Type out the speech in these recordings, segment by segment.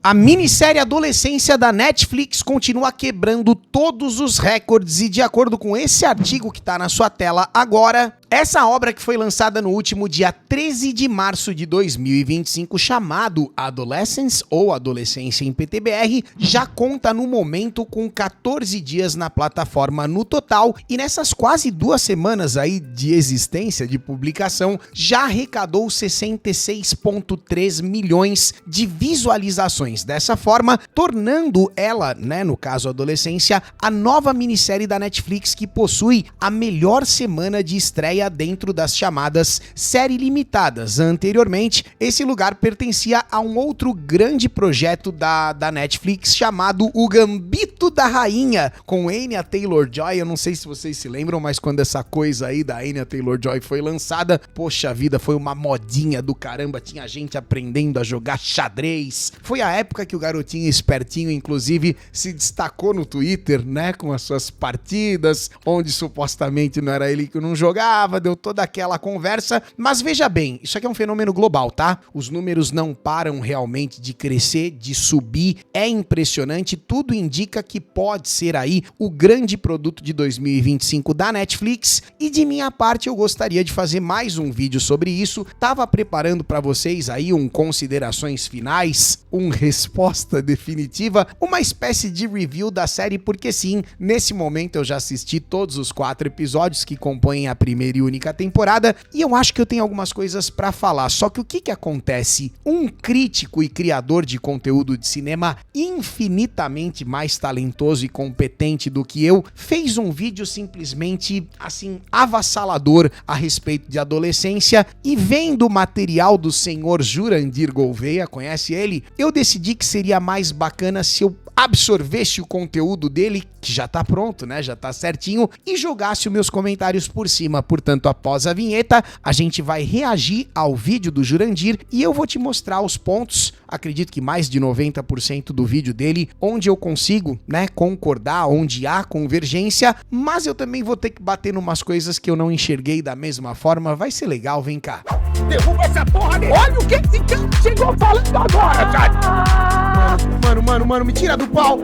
A minissérie Adolescência da Netflix continua quebrando todos os recordes e, de acordo com esse artigo que está na sua tela agora, essa obra que foi lançada no último dia 13 de março de 2025, chamado Adolescence ou Adolescência em PTBR, já conta no momento com 14 dias na plataforma no total e nessas quase 2 semanas aí de existência, de publicação, já arrecadou 66,3 milhões de visualizações. Dessa forma, tornando ela, no caso Adolescência, a nova minissérie da Netflix que possui a melhor semana de estreia dentro das chamadas série limitadas. Anteriormente, esse lugar pertencia a um outro grande projeto da Netflix chamado O Gambito da Rainha, com Anya Taylor-Joy. Eu não sei se vocês se lembram, mas quando essa coisa aí da Anya Taylor-Joy foi lançada, poxa vida, foi uma modinha do caramba, tinha gente aprendendo a jogar xadrez. Foi a época que o garotinho espertinho, inclusive, se destacou no Twitter, com as suas partidas, onde supostamente não era ele que não jogava, deu toda aquela conversa, mas veja bem, isso aqui é um fenômeno global, tá? Os números não param realmente de crescer, de subir, é impressionante, tudo indica que pode ser aí o grande produto de 2025 da Netflix, e de minha parte eu gostaria de fazer mais um vídeo sobre isso, tava preparando para vocês aí considerações finais, resposta definitiva, uma espécie de review da série, porque sim, nesse momento eu já assisti todos os 4 episódios que compõem a primeira e única temporada, e eu acho que eu tenho algumas coisas pra falar, só que o que acontece? Um crítico e criador de conteúdo de cinema infinitamente mais talentoso e competente do que eu, fez um vídeo simplesmente, assim, avassalador a respeito de Adolescência, e vendo o material do senhor Jurandir Gouveia, conhece ele? Eu decidi que seria mais bacana se eu absorvesse o conteúdo dele, que já tá pronto, já tá certinho, e jogasse os meus comentários por cima. Portanto, após a vinheta, a gente vai reagir ao vídeo do Jurandir e eu vou te mostrar os pontos, acredito que mais de 90% do vídeo dele, onde eu consigo, concordar, onde há convergência, mas eu também vou ter que bater numas coisas que eu não enxerguei da mesma forma. Vai ser legal, vem cá. Derruba essa porra dele! Olha o que esse cara chegou falando agora, cara! Mano, me tira do pau!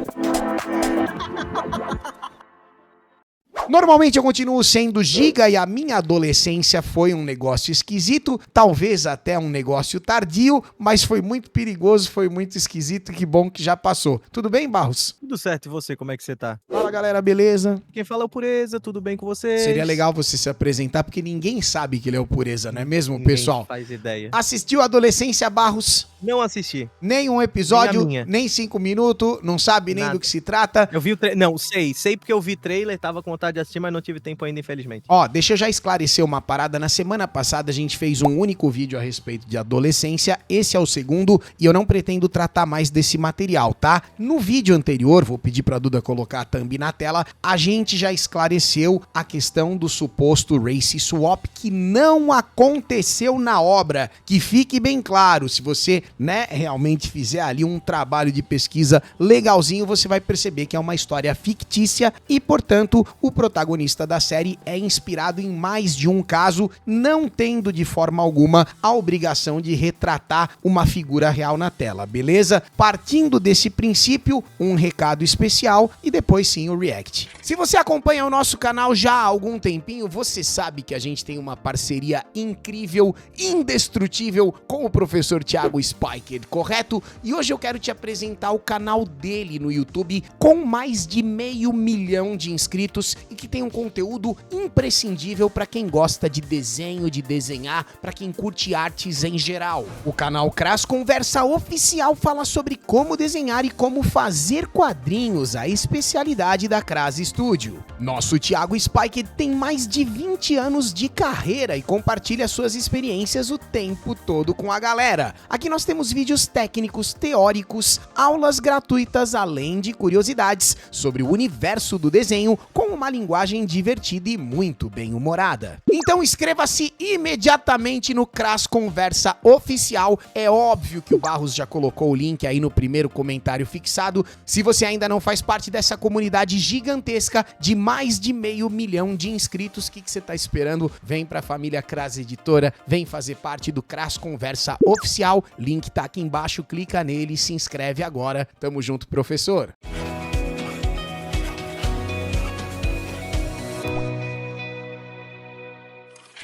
Normalmente eu continuo sendo giga e a minha adolescência foi um negócio esquisito, talvez até um negócio tardio, mas foi muito perigoso, foi muito esquisito, que bom que já passou. Tudo bem, Barros? Tudo certo, e você, como é que você tá? Fala, galera, beleza? Quem fala é o Pureza, tudo bem com vocês? Seria legal você se apresentar, porque ninguém sabe que ele é o Pureza, não é mesmo, Ninguém pessoal? faz ideia. Assistiu Adolescência, Barros? Não assisti. Nem um episódio, Nem a minha. nem 5 minutos, não sabe nem Nada. do que se trata. Eu vi o trailer. Não, sei porque eu vi trailer, tava com vontade de assistir, mas não tive tempo ainda, infelizmente. Ó, deixa eu já esclarecer uma parada. Na semana passada a gente fez um único vídeo a respeito de Adolescência, esse é o segundo e eu não pretendo tratar mais desse material, tá? No vídeo anterior, vou pedir pra Duda colocar a thumb na tela, a gente já esclareceu a questão do suposto race swap que não aconteceu na obra, que fique bem claro, se você, realmente fizer ali um trabalho de pesquisa legalzinho, você vai perceber que é uma história fictícia e, portanto, o protagonista da série é inspirado em mais de um caso, não tendo de forma alguma a obrigação de retratar uma figura real na tela, beleza? Partindo desse princípio, um recado especial e depois sim o react. Se você acompanha o nosso canal já há algum tempinho, você sabe que a gente tem uma parceria incrível, indestrutível com o professor Thiago Spiker, correto? E hoje eu quero te apresentar o canal dele no YouTube com mais de 500 mil de inscritos e que tem um conteúdo imprescindível para quem gosta de desenho, de desenhar, para quem curte artes em geral. O canal Cras Conversa Oficial fala sobre como desenhar e como fazer quadrinhos, a especialidade da Cras Studio. Nosso Thiago Spiker tem mais de 20 anos de carreira e compartilha suas experiências o tempo todo com a galera. Aqui nós temos vídeos técnicos, teóricos, aulas gratuitas, além de curiosidades sobre o universo do desenho com uma linguagem divertida e muito bem-humorada. Então inscreva-se imediatamente no Cras Conversa Oficial. É óbvio que o Barros já colocou o link aí no primeiro comentário fixado. Se você ainda não faz parte dessa comunidade comunidade gigantesca de mais de 500 mil de inscritos. O que você tá esperando? Vem pra família Cras Editora, vem fazer parte do Cras Conversa Oficial. Link tá aqui embaixo, clica nele e se inscreve agora. Tamo junto, professor.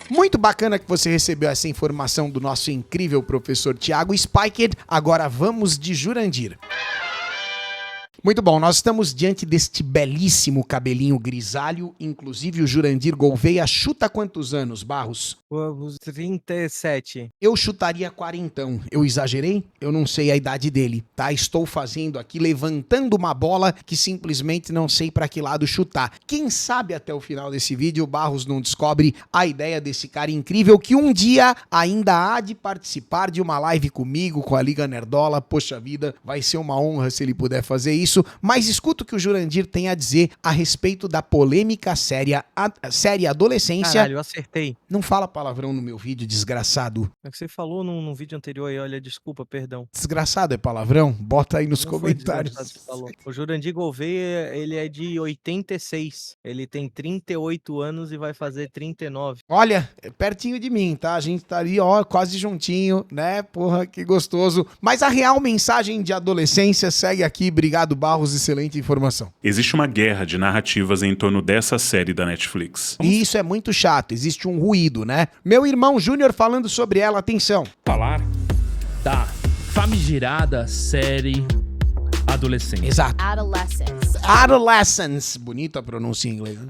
Muito bacana que você recebeu essa informação do nosso incrível professor Thiago Spiked. Agora vamos de Jurandir. Muito bom, nós estamos diante deste belíssimo cabelinho grisalho, inclusive o Jurandir Gouveia chuta quantos anos, Barros? 37. Eu chutaria 40, eu exagerei? Eu não sei a idade dele, tá? Estou fazendo aqui, levantando uma bola que simplesmente não sei pra que lado chutar. Quem sabe até o final desse vídeo o Barros não descobre a ideia desse cara incrível que um dia ainda há de participar de uma live comigo, com a Liga Nerdola. Poxa vida, vai ser uma honra se ele puder fazer isso. Mas escuta o que o Jurandir tem a dizer a respeito da polêmica série Adolescência. Caralho, eu acertei. Não fala palavrão no meu vídeo, desgraçado. É que você falou num vídeo anterior aí, olha, desculpa, perdão. Desgraçado é palavrão? Bota aí nos Não foi comentários. desgraçado que você falou. O Jurandir Gouveia, ele é de 86. Ele tem 38 anos e vai fazer 39. Olha, é pertinho de mim, tá? A gente tá ali, ó, quase juntinho, né? Porra, que gostoso. Mas a real mensagem de adolescência segue aqui. Obrigado, Barros, excelente informação. Existe uma guerra de narrativas em torno dessa série da Netflix. E isso é muito chato, existe um ruído, né? Meu irmão Júnior falando sobre ela, atenção. Falar da famigerada série Adolescência. Exato. Adolescence. Adolescence. Bonita a pronúncia em inglês, né?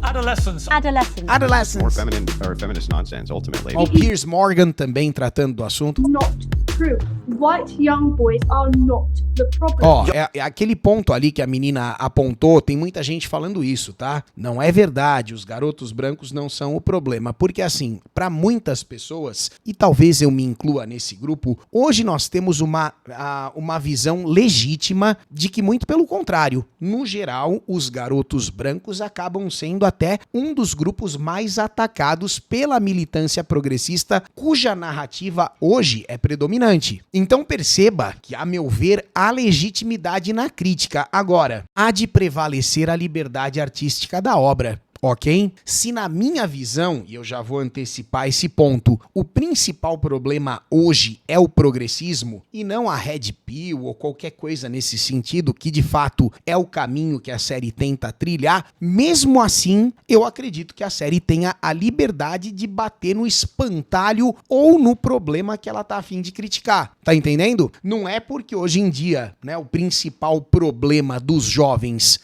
Adolescence. More Adolescence. feminine or feminist nonsense, ultimately. Ó, o Piers Morgan também tratando do assunto. Not true. White young boys are not the problem. Ó, é aquele ponto ali que a menina apontou, tem muita gente falando isso, tá? Não é verdade, os garotos brancos não são o problema, porque assim, pra muitas pessoas, e talvez eu me inclua nesse grupo, hoje nós temos uma visão legítima de que muito pelo contrário, no geral, os garotos brancos acabam sendo até um dos grupos mais atacados pela militância progressista, cuja narrativa hoje é predominante. Então perceba que, a meu ver, há legitimidade na crítica. Agora, há de prevalecer a liberdade artística da obra. Ok? Se na minha visão, e eu já vou antecipar esse ponto, o principal problema hoje é o progressismo e não a Red Pill ou qualquer coisa nesse sentido, que de fato é o caminho que a série tenta trilhar, mesmo assim, eu acredito que a série tenha a liberdade de bater no espantalho ou no problema que ela tá a fim de criticar. Tá entendendo? Não é porque hoje em dia, né, o principal problema dos jovens,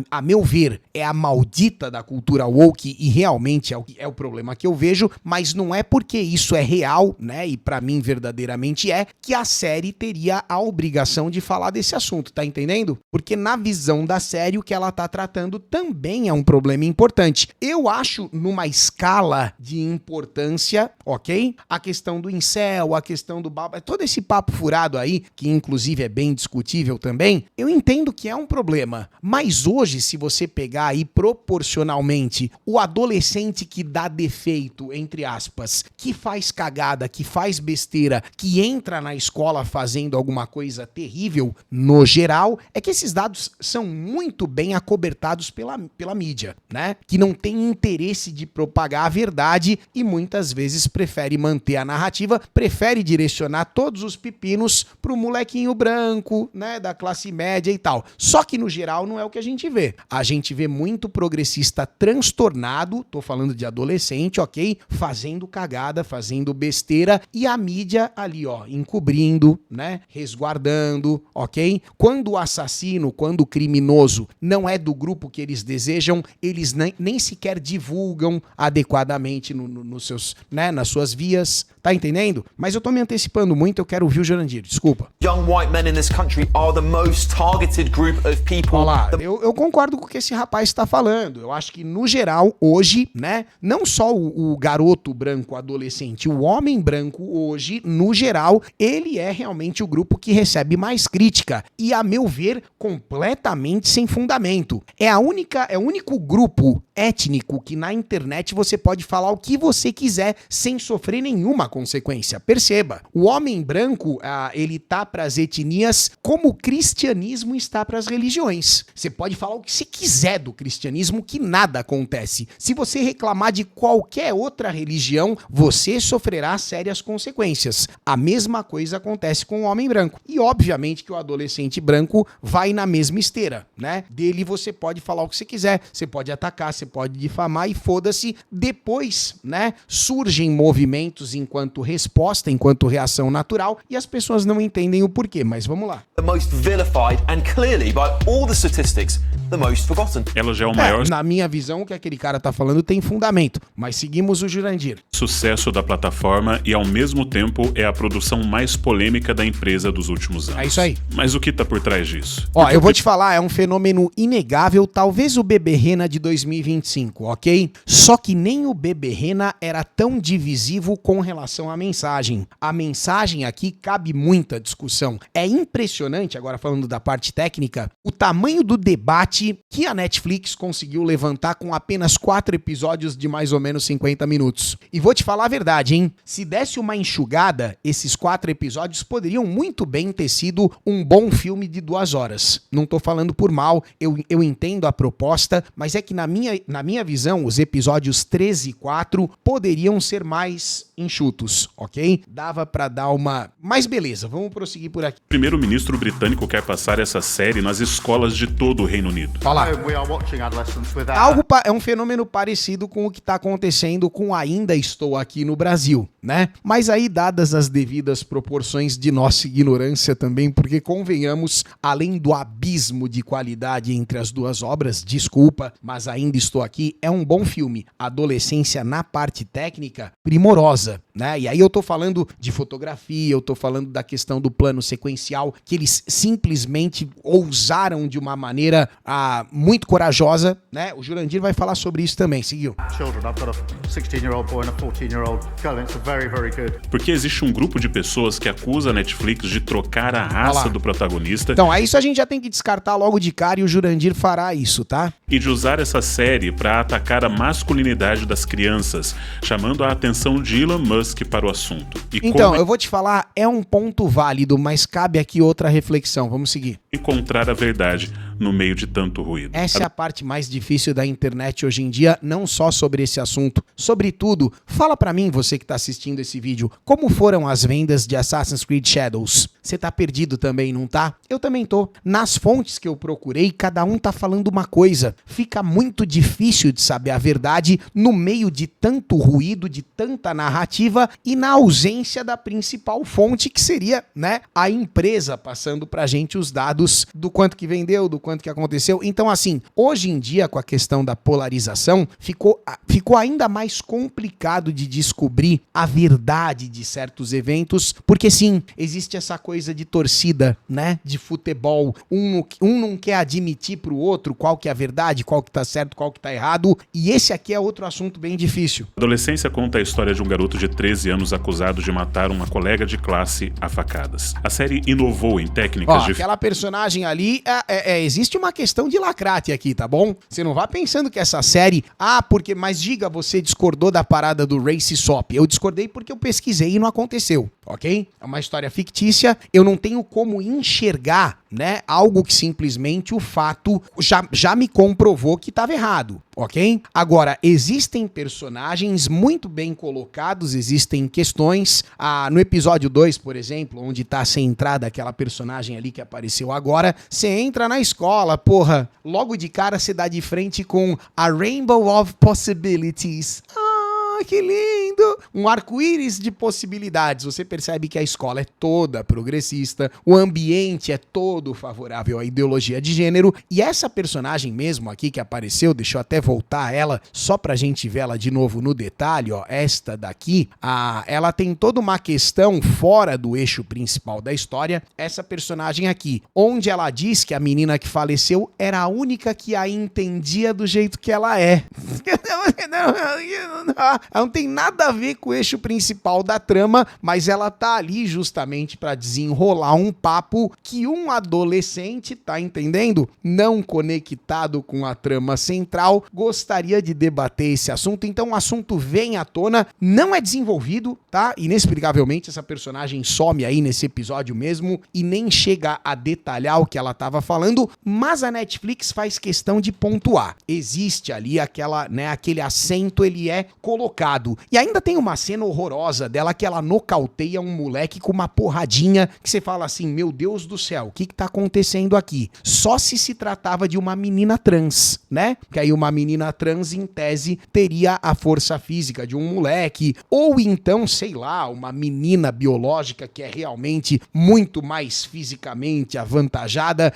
a meu ver, é a maldita da cultura woke, e realmente é o problema que eu vejo, mas não é porque isso é real, né, e pra mim verdadeiramente é, que a série teria a obrigação de falar desse assunto, tá entendendo? Porque na visão da série o que ela tá tratando também é um problema importante. Eu acho numa escala de importância, ok? A questão do incel, a questão do todo esse papo furado aí, que inclusive é bem discutível também, eu entendo que é um problema, mas hoje se você pegar aí proporcionalmente o adolescente que dá defeito, entre aspas, que faz cagada, que faz besteira, que entra na escola fazendo alguma coisa terrível, no geral, é que esses dados são muito bem acobertados pela mídia, né? Que não tem interesse de propagar a verdade e muitas vezes prefere manter a narrativa, prefere direcionar todos os pepinos pro molequinho branco, né? Da classe média e tal. Só que no geral não é o que a gente vê. A gente vê muito progressista transtornado, tô falando de adolescente, ok? Fazendo cagada, fazendo besteira e a mídia ali, ó, encobrindo, né? Resguardando, ok? Quando o assassino, quando o criminoso não é do grupo que eles desejam, eles nem sequer divulgam adequadamente nos seus, né? Nas suas vias, tá entendendo? Mas eu tô me antecipando muito, eu quero ouvir o Jurandir, desculpa. Young white men in this country are the most targeted group of people. Olha lá, eu concordo com o que esse rapaz está falando. Eu acho que, no geral, hoje, né, não só o garoto branco adolescente, o homem branco hoje, no geral, ele é realmente o grupo que recebe mais crítica. E, a meu ver, completamente sem fundamento. É o único grupo étnico que na internet você pode falar o que você quiser sem sofrer nenhuma consequência. Perceba, o homem branco, ele tá para as etnias como o cristianismo está para as religiões. Você pode falar o que você quiser do cristianismo, que nada acontece. Se você reclamar de qualquer outra religião, você sofrerá sérias consequências. A mesma coisa acontece com o homem branco. E obviamente que o adolescente branco vai na mesma esteira, né? Dele você pode falar o que você quiser, você pode atacar, você pode difamar e foda-se. Depois, né, surgem movimentos enquanto resposta, enquanto reação natural, e as pessoas não entendem o porquê, mas vamos lá. The most vilified and clearly, by all the statistics, the most forgotten. Ela já é o maior Na minha visão, o que aquele cara tá falando tem fundamento, mas seguimos o Jurandir. sucesso da plataforma e, ao mesmo tempo, é a produção mais polêmica da empresa dos últimos anos. É isso aí. Mas o que tá por trás disso? Ó, eu vou te falar, é um fenômeno inegável, talvez o Beberrena de 2025, ok? Só que nem o Beberrena era tão divisivo com relação à mensagem. A mensagem aqui cabe muita discussão. É impressionante, agora falando da parte técnica, o tamanho do debate que a Netflix conseguiu levantar com apenas 4 episódios de mais ou menos 50 minutos. E vou te falar a verdade, hein? Se desse uma enxugada, esses 4 episódios poderiam muito bem ter sido um bom filme de 2 horas. Não tô falando por mal, eu entendo a proposta, mas é que na minha visão, os episódios 13 e 4 poderiam ser mais enxutos, ok? Dava pra dar uma... Mas beleza, vamos prosseguir por aqui. O primeiro-ministro britânico quer passar essa série nas escolas de todo o Reino Unido. Fala. É um fenômeno parecido com o que tá acontecendo com Ainda Estou Aqui no Brasil, né? Mas aí, dadas as devidas proporções de nossa ignorância também, porque convenhamos, além do abismo de qualidade entre as duas obras, desculpa, mas Ainda Estou Aqui é um bom filme. Adolescência na parte técnica, primorosa, né? E aí eu tô falando de fotografia, eu tô falando da questão do plano sequencial, que eles simplesmente ousaram de uma maneira muito corajosa, né? O Jurandir vai falar sobre isso também, seguiu. Porque existe um grupo de pessoas que acusa a Netflix de trocar a raça do protagonista Então, isso a gente já tem que descartar logo de cara e o Jurandir fará isso, tá? e de usar essa série para atacar a masculinidade das crianças, chamando a atenção de Elon Musk para o assunto. E Então, como eu vou te falar, é um ponto válido, mas cabe aqui outra reflexão. Vamos seguir. encontrar a verdade no meio de tanto ruído. Essa é a parte mais difícil da internet hoje em dia, não só sobre esse assunto. Sobretudo, fala pra mim, você que tá assistindo esse vídeo, como foram as vendas de Assassin's Creed Shadows? Você tá perdido também, não tá? Eu também tô. Nas fontes que eu procurei, cada um tá falando uma coisa. Fica muito difícil de saber a verdade no meio de tanto ruído, de tanta narrativa e na ausência da principal fonte, que seria, né, a empresa passando pra gente os dados do quanto que vendeu, do quanto que aconteceu. Então, assim, hoje em dia, com a questão da polarização, ficou ainda mais complicado de descobrir a verdade de certos eventos, porque sim, existe essa coisa de torcida, né, de futebol. Um não quer admitir pro outro qual que é a verdade, qual que tá certo, qual que tá errado, e esse aqui é outro assunto bem difícil. A Adolescência conta a história de um garoto de 13 anos acusado de matar uma colega de classe a facadas. A série inovou em técnicas de... Aquela personagem ali, existe uma questão de lacrate aqui, tá bom? Você não vá pensando que essa série... mas diga, você discordou da parada do Race Swap. Eu discordei porque eu pesquisei e não aconteceu, ok? É uma história fictícia, eu não tenho como enxergar, né, algo que simplesmente o fato já me comprovou que estava errado, ok? Agora, existem personagens muito bem colocados, existem questões. No episódio 2, por exemplo, onde tá centrada aquela personagem ali que apareceu agora, você entra na escola, porra, logo de cara você dá de frente com a Rainbow of Possibilities. Que lindo! Um arco-íris de possibilidades. Você percebe que a escola é toda progressista, o ambiente é todo favorável à ideologia de gênero, e essa personagem mesmo aqui que apareceu, deixa eu até voltar a ela, só pra gente ver ela de novo no detalhe, ó, esta daqui, ela tem toda uma questão fora do eixo principal da história, essa personagem aqui, onde ela diz que a menina que faleceu era a única que a entendia do jeito que ela é. Ela não tem nada a ver com o eixo principal da trama, mas ela tá ali justamente para desenrolar um papo que um adolescente, tá entendendo? Não conectado com a trama central, gostaria de debater esse assunto. Então o assunto vem à tona, não é desenvolvido, tá? Inexplicavelmente essa personagem some aí nesse episódio mesmo e nem chega a detalhar o que ela tava falando, mas a Netflix faz questão de pontuar. Existe ali aquele acento, ele é colocado. E ainda tem uma cena horrorosa dela que ela nocauteia um moleque com uma porradinha que você fala assim, meu Deus do céu, o que tá acontecendo aqui? Só se tratava de uma menina trans, né? Que aí uma menina trans, em tese, teria a força física de um moleque, ou então, sei lá, uma menina biológica que é realmente muito mais fisicamente avantajada.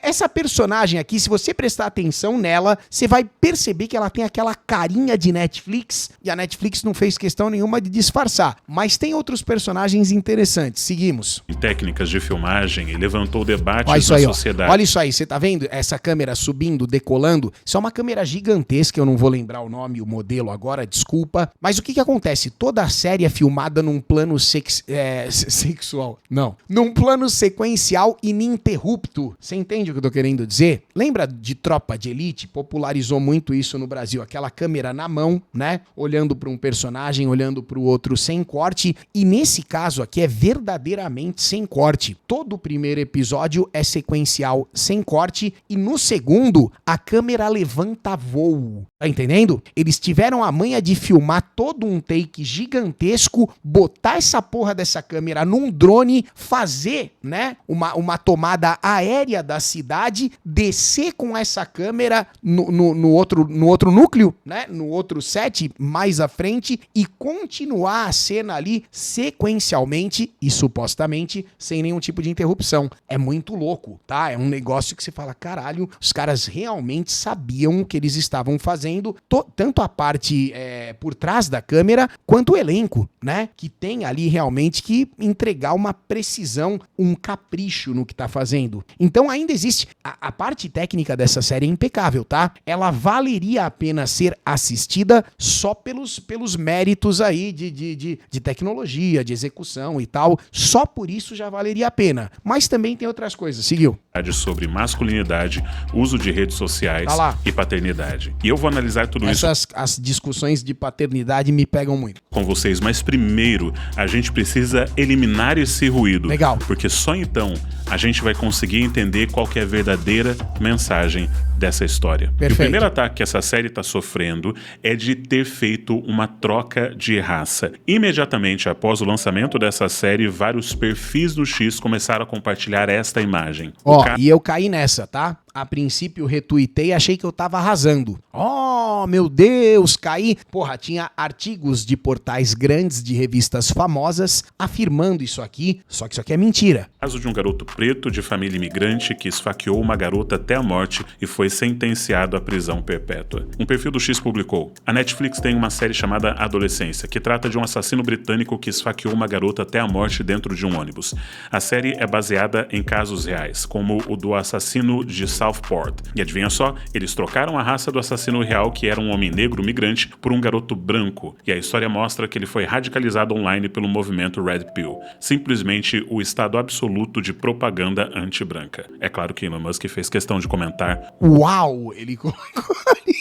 Essa personagem aqui, se você prestar atenção nela, você vai perceber que ela tem aquela carinha de Netflix, e a Netflix não fez questão nenhuma de disfarçar. Mas tem outros personagens interessantes. Seguimos. Em técnicas de filmagem e levantou debates Olha isso na aí, sociedade. Olha isso aí, você tá vendo essa câmera subindo, decolando? Isso é uma câmera gigantesca, eu não vou lembrar o nome e o modelo agora, desculpa. Mas o que acontece? Toda a série é filmada num plano sexual. Não. Num plano sequencial ininterrupto. Você entende o que eu tô querendo dizer? Lembra de Tropa de Elite? Popularizou muito isso no Brasil. Aquela câmera na mão, né? Olhando para um personagem, olhando para o outro sem corte. E nesse caso aqui é verdadeiramente sem corte. Todo o primeiro episódio é sequencial sem corte. E no segundo, a câmera levanta voo. Tá entendendo? Eles tiveram a manha de filmar todo um take gigantesco, botar essa porra dessa câmera num drone, fazer, né, uma tomada aérea da cidade, descer com essa câmera no outro núcleo, né, no outro set mais à frente e continuar a cena ali sequencialmente e supostamente sem nenhum tipo de interrupção. É muito louco, tá? É um negócio que você fala, caralho, os caras realmente sabiam o que eles estavam fazendo, tanto a parte por trás da câmera, quanto o elenco, né? Que tem ali realmente que entregar uma precisão, um capricho no que tá fazendo. Então ainda existe, a parte técnica dessa série é impecável, tá? Ela valeria a pena ser assistida só pelos méritos aí de tecnologia, de execução e tal. Só por isso já valeria a pena. Mas também tem outras coisas. Seguiu. Sobre masculinidade, uso de redes sociais e paternidade. E eu vou analisar tudo isso. As discussões de paternidade me pegam muito. Com vocês, mas primeiro a gente precisa eliminar esse ruído. Legal. Porque só então a gente vai conseguir entender qual que é a verdadeira mensagem dessa história. Perfeito. E o primeiro ataque que essa série está sofrendo é de ter feito uma troca de raça. Imediatamente após o lançamento dessa série, vários perfis do X começaram a compartilhar esta imagem. E eu caí nessa, tá? A princípio retuitei e achei que eu tava arrasando. Oh, meu Deus, caí. Porra, tinha artigos de portais grandes de revistas famosas afirmando isso aqui, só que isso aqui é mentira. Caso de um garoto preto de família imigrante que esfaqueou uma garota até a morte e foi sentenciado à prisão perpétua. Um perfil do X publicou: a Netflix tem uma série chamada Adolescência, que trata de um assassino britânico que esfaqueou uma garota até a morte dentro de um ônibus. A série é baseada em casos reais, como o do assassino de Southport. E adivinha só, eles trocaram a raça do assassino real, que era um homem negro migrante, por um garoto branco. E a história mostra que ele foi radicalizado online pelo movimento Red Pill. Simplesmente o estado absoluto de propaganda anti-branca. É claro que Elon Musk fez questão de comentar. Uau! Ele colocou ali.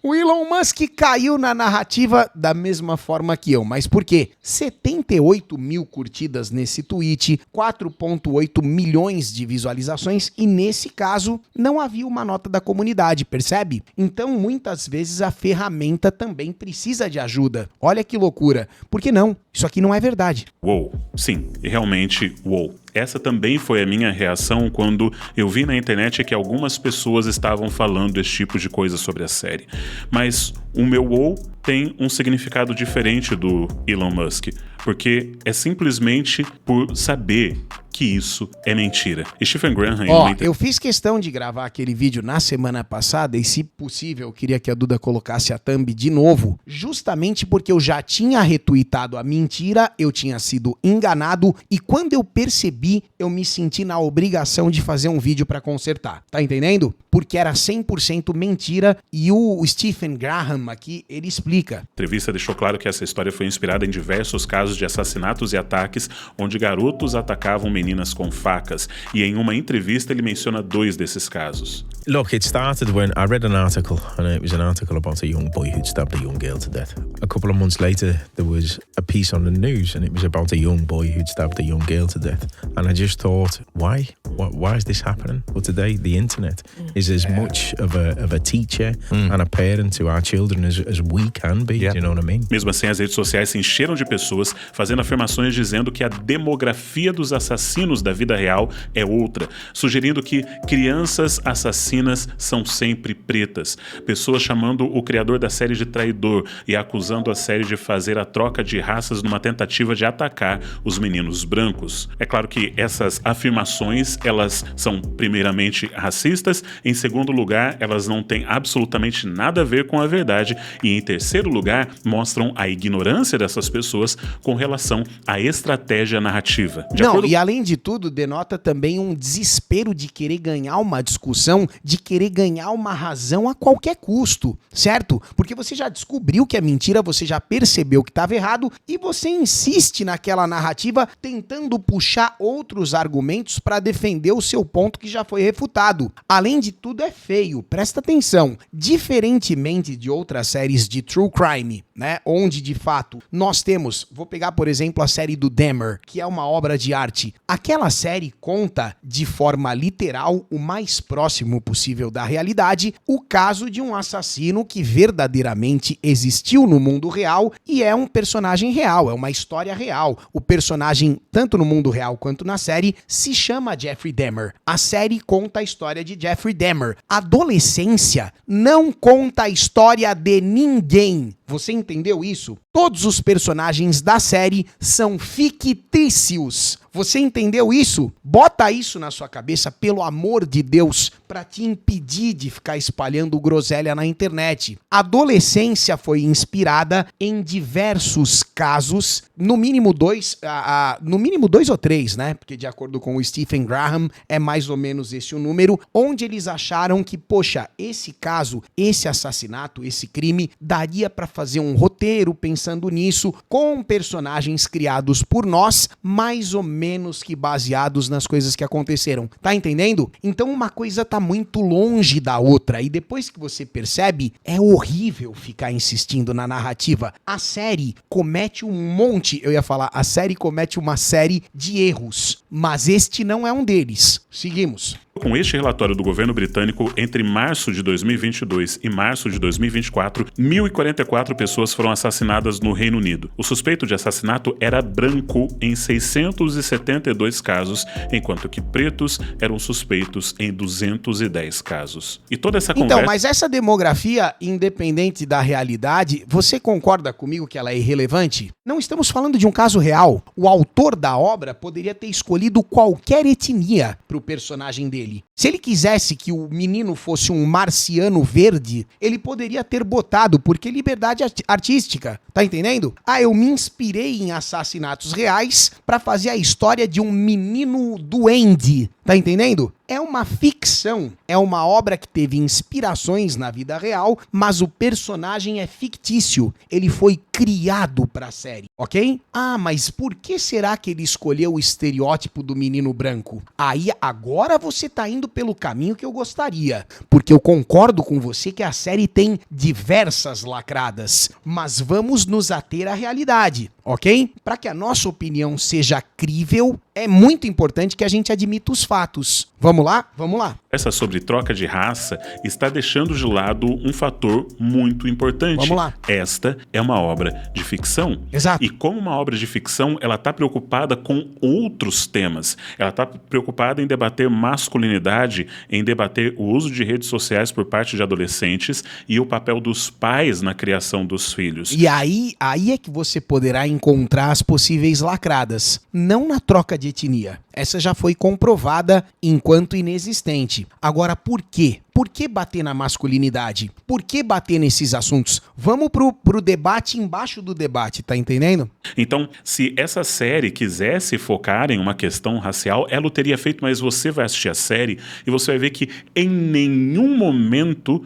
O Elon Musk caiu na narrativa da mesma forma que eu. Mas por quê? 78 mil curtidas nesse tweet, 4,8 milhões de visualizações e nesse caso não havia uma nota da comunidade, percebe? Então muitas vezes a ferramenta também precisa de ajuda. Olha que loucura. Por que não? Isso aqui não é verdade. Uou, sim, realmente uou. Essa também foi a minha reação quando eu vi na internet que algumas pessoas estavam falando esse tipo de coisa sobre a série. Mas o meu uou tem um significado diferente do Elon Musk, porque é simplesmente por saber que isso é mentira. Stephen Graham... Eu fiz questão de gravar aquele vídeo na semana passada e, se possível, eu queria que a Duda colocasse a thumb de novo, justamente porque eu já tinha retweetado a mentira, eu tinha sido enganado e quando eu percebi, eu me senti na obrigação de fazer um vídeo pra consertar. Tá entendendo? Porque era 100% mentira e o Stephen Graham aqui, ele explica. A entrevista deixou claro que essa história foi inspirada em diversos casos de assassinatos e ataques onde garotos atacavam meninas com facas. E em uma entrevista ele menciona 2 desses casos. Look, it started when I read an article, and it was an article about a young boy who'd stabbed a young girl to death. A couple of months later, there was a piece on the news, and it was about a young boy who'd stabbed a young girl to death. And I just thought, why? Why is this happening? But today, the internet is as much of a teacher and a parent to our children as we can be. Do you know what I mean? Mesmo assim, as redes sociais se encheram de pessoas fazendo afirmações dizendo que a demografia dos assassinos da vida real é outra, sugerindo que crianças assassinas são sempre pretas, pessoas chamando o criador da série de traidor e acusando a série de fazer a troca de raças numa tentativa de atacar os meninos brancos. É claro que essas afirmações, elas são primeiramente racistas, em segundo lugar, elas não têm absolutamente nada a ver com a verdade e em terceiro lugar, mostram a ignorância dessas pessoas com relação à estratégia narrativa. E além de tudo, denota também um desespero de querer ganhar uma discussão, de querer ganhar uma razão a qualquer custo, certo? Porque você já descobriu que é mentira, você já percebeu que estava errado e você insiste naquela narrativa tentando puxar outros argumentos para defender o seu ponto que já foi refutado. Além de tudo, é feio, presta atenção. Diferentemente de outras séries de true crime, né, onde de fato nós temos, vou pegar por exemplo a série do Dahmer, que é uma obra de arte. Aquela série conta de forma literal, o mais próximo possível da realidade, o caso de um assassino que verdadeiramente existiu no mundo real e é um personagem real, é uma história real. O personagem, tanto no mundo real quanto na série, se chama Jeffrey Dahmer. A série conta a história de Jeffrey Dahmer. Adolescência não conta a história de ninguém. Você entendeu isso? Todos os personagens da série são fictícios. Você entendeu isso? Bota isso na sua cabeça, pelo amor de Deus, pra te impedir de ficar espalhando groselha na internet. A adolescência foi inspirada em diversos casos, no mínimo 2 ou 3, né? Porque de acordo com o Stephen Graham, é mais ou menos esse o número, onde eles acharam que, poxa, esse caso, esse assassinato, esse crime, daria pra fazer um roteiro pensando nisso, com personagens criados por nós, mais ou menos que baseados nas coisas que aconteceram. Tá entendendo? Então uma coisa tá muito longe da outra e depois que você percebe, é horrível ficar insistindo na narrativa. A série comete a série comete uma série de erros, mas este não é um deles. Seguimos. Com este relatório do governo britânico, entre março de 2022 e março de 2024, 1.044 pessoas foram assassinadas no Reino Unido. O suspeito de assassinato era branco em 672 casos, enquanto que pretos eram suspeitos em 210 casos. E toda essa conversa... Então, mas essa demografia, independente da realidade, você concorda comigo que ela é irrelevante? Não estamos falando de um caso real. O autor da obra poderia ter escolhido qualquer etnia para o personagem dele. Se ele quisesse que o menino fosse um marciano verde, ele poderia ter botado, porque liberdade artística, tá entendendo? Eu me inspirei em assassinatos reais para fazer a história de um menino duende, tá entendendo? É uma ficção, é uma obra que teve inspirações na vida real, mas o personagem é fictício, ele foi criado pra série, ok? Mas por que será que ele escolheu o estereótipo do menino branco? Aí agora você tá indo pelo caminho que eu gostaria, porque eu concordo com você que a série tem diversas lacradas, mas vamos nos ater à realidade, ok? Para que a nossa opinião seja crível, é muito importante que a gente admita os fatos. Vamos lá? Vamos lá. Essa sobre troca de raça está deixando de lado um fator muito importante. Vamos lá. Esta é uma obra de ficção. Exato. E como uma obra de ficção, ela está preocupada com outros temas. Ela está preocupada em debater masculinidade, em debater o uso de redes sociais por parte de adolescentes e o papel dos pais na criação dos filhos. E aí é que você poderá encontrar as possíveis lacradas. Não na troca de etnia. Essa já foi comprovada enquanto inexistente. Agora, por quê? Por que bater na masculinidade? Por que bater nesses assuntos? Vamos pro debate embaixo do debate, tá entendendo? Então, se essa série quisesse focar em uma questão racial, ela o teria feito, mas você vai assistir a série e você vai ver que em nenhum momento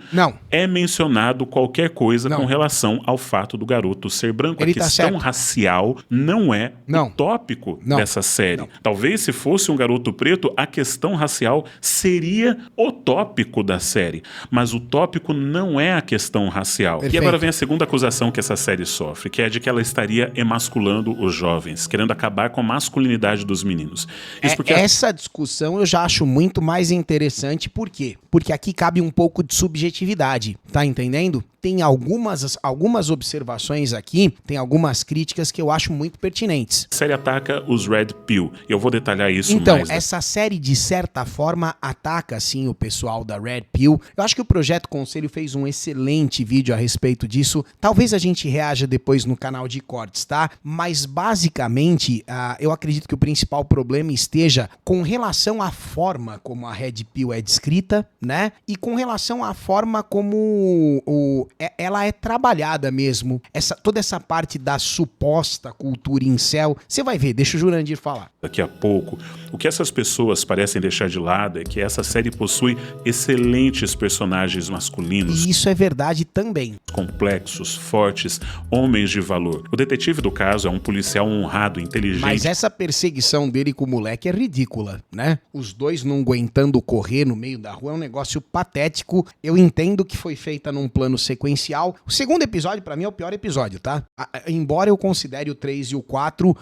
é mencionado qualquer coisa com relação ao fato do garoto ser branco. Ele a questão racial não é o tópico dessa série. Talvez se fosse um garoto preto, a questão racial seria o tópico da série, mas o tópico não é a questão racial. Perfeito. E agora vem a segunda acusação que essa série sofre, que é de que ela estaria emasculando os jovens, querendo acabar com a masculinidade dos meninos. Isso porque essa discussão eu já acho muito mais interessante, por quê? Porque aqui cabe um pouco de subjetividade, tá entendendo? Tem algumas observações aqui, tem algumas críticas que eu acho muito pertinentes. A série ataca os Red Pill, e eu vou detalhar isso então, mais. Essa série, de certa forma, ataca, sim, o pessoal da Red Pill. Eu acho que o Projeto Conselho fez um excelente vídeo a respeito disso. Talvez a gente reaja depois no canal de cortes, tá? Mas, basicamente, eu acredito que o principal problema esteja com relação à forma como a Red Pill é descrita, né? E com relação à forma como ela é trabalhada mesmo. Toda essa parte da suposta cultura incel. Você vai ver, deixa o Jurandir falar. Daqui a pouco, o que essas pessoas parecem deixar de lado é que essa série possui excelentes personagens masculinos. E isso é verdade também. Complexos, fortes, homens de valor. O detetive do caso é um policial honrado, inteligente. Mas essa perseguição dele com o moleque é ridícula, né? Os dois não aguentando correr no meio da rua é um negócio patético. Eu entendo que foi feita num plano sequencial. O segundo episódio, pra mim, é o pior episódio, tá? Embora eu considere o 3 e o 4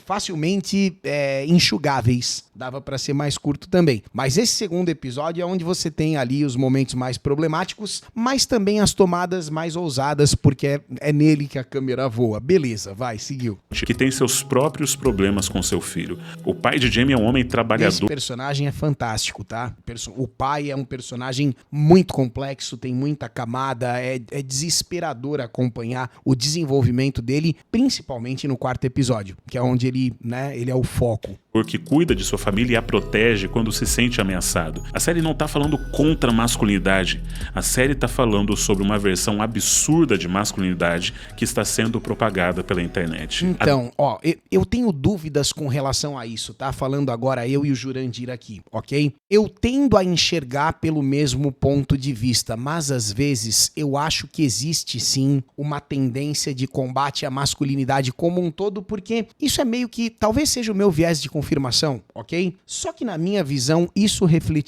facilmente enxugáveis. Dava pra ser mais curto também. Mas esse segundo episódio é onde você tem ali os momentos mais problemáticos, mas também as tomadas mais ousadas, porque é nele que a câmera voa. Beleza, vai, seguiu. Que tem seus próprios problemas com seu filho. O pai de Jamie é um homem trabalhador. Esse personagem é fantástico, tá? O pai é um personagem muito complexo, tem muita camada, é desesperador acompanhar o desenvolvimento dele, principalmente no quarto episódio, que é onde ele é o foco. Porque cuida de sua família e a protege quando se sente ameaçado. A série não tá falando contra a masculinidade. A série tá falando sobre uma versão absurda de masculinidade que está sendo propagada pela internet. Então, eu tenho dúvidas com relação a isso, tá? Falando agora eu e o Jurandir aqui, ok? Eu tendo a enxergar pelo mesmo ponto de vista, mas às vezes eu acho que existe sim uma tendência de combate à masculinidade como um todo, porque isso é meio que, talvez seja o meu viés de confirmação, ok? Só que na minha visão, isso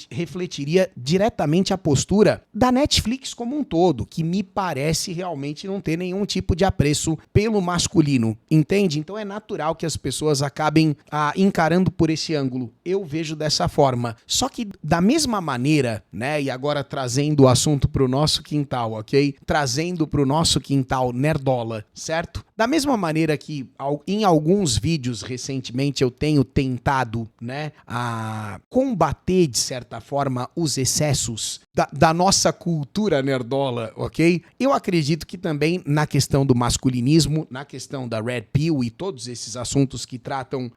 refletiria diretamente a postura da Netflix como um todo, que me parece realmente não ter nenhum tipo de apreço pelo masculino, entende? Então é natural que as pessoas acabem encarando por esse ângulo. Eu vejo dessa forma. Só que da mesma maneira, né, e agora trazendo o assunto pro nosso quintal, ok? Trazendo pro nosso quintal nerdola, certo? Da mesma maneira que em alguns vídeos recentemente eu tenho tentado, né, a combater de certa forma os excessos da nossa cultura nerdola, ok? Eu acredito que também na questão do masculinismo, na questão da Red Pill e todos esses assuntos que tratam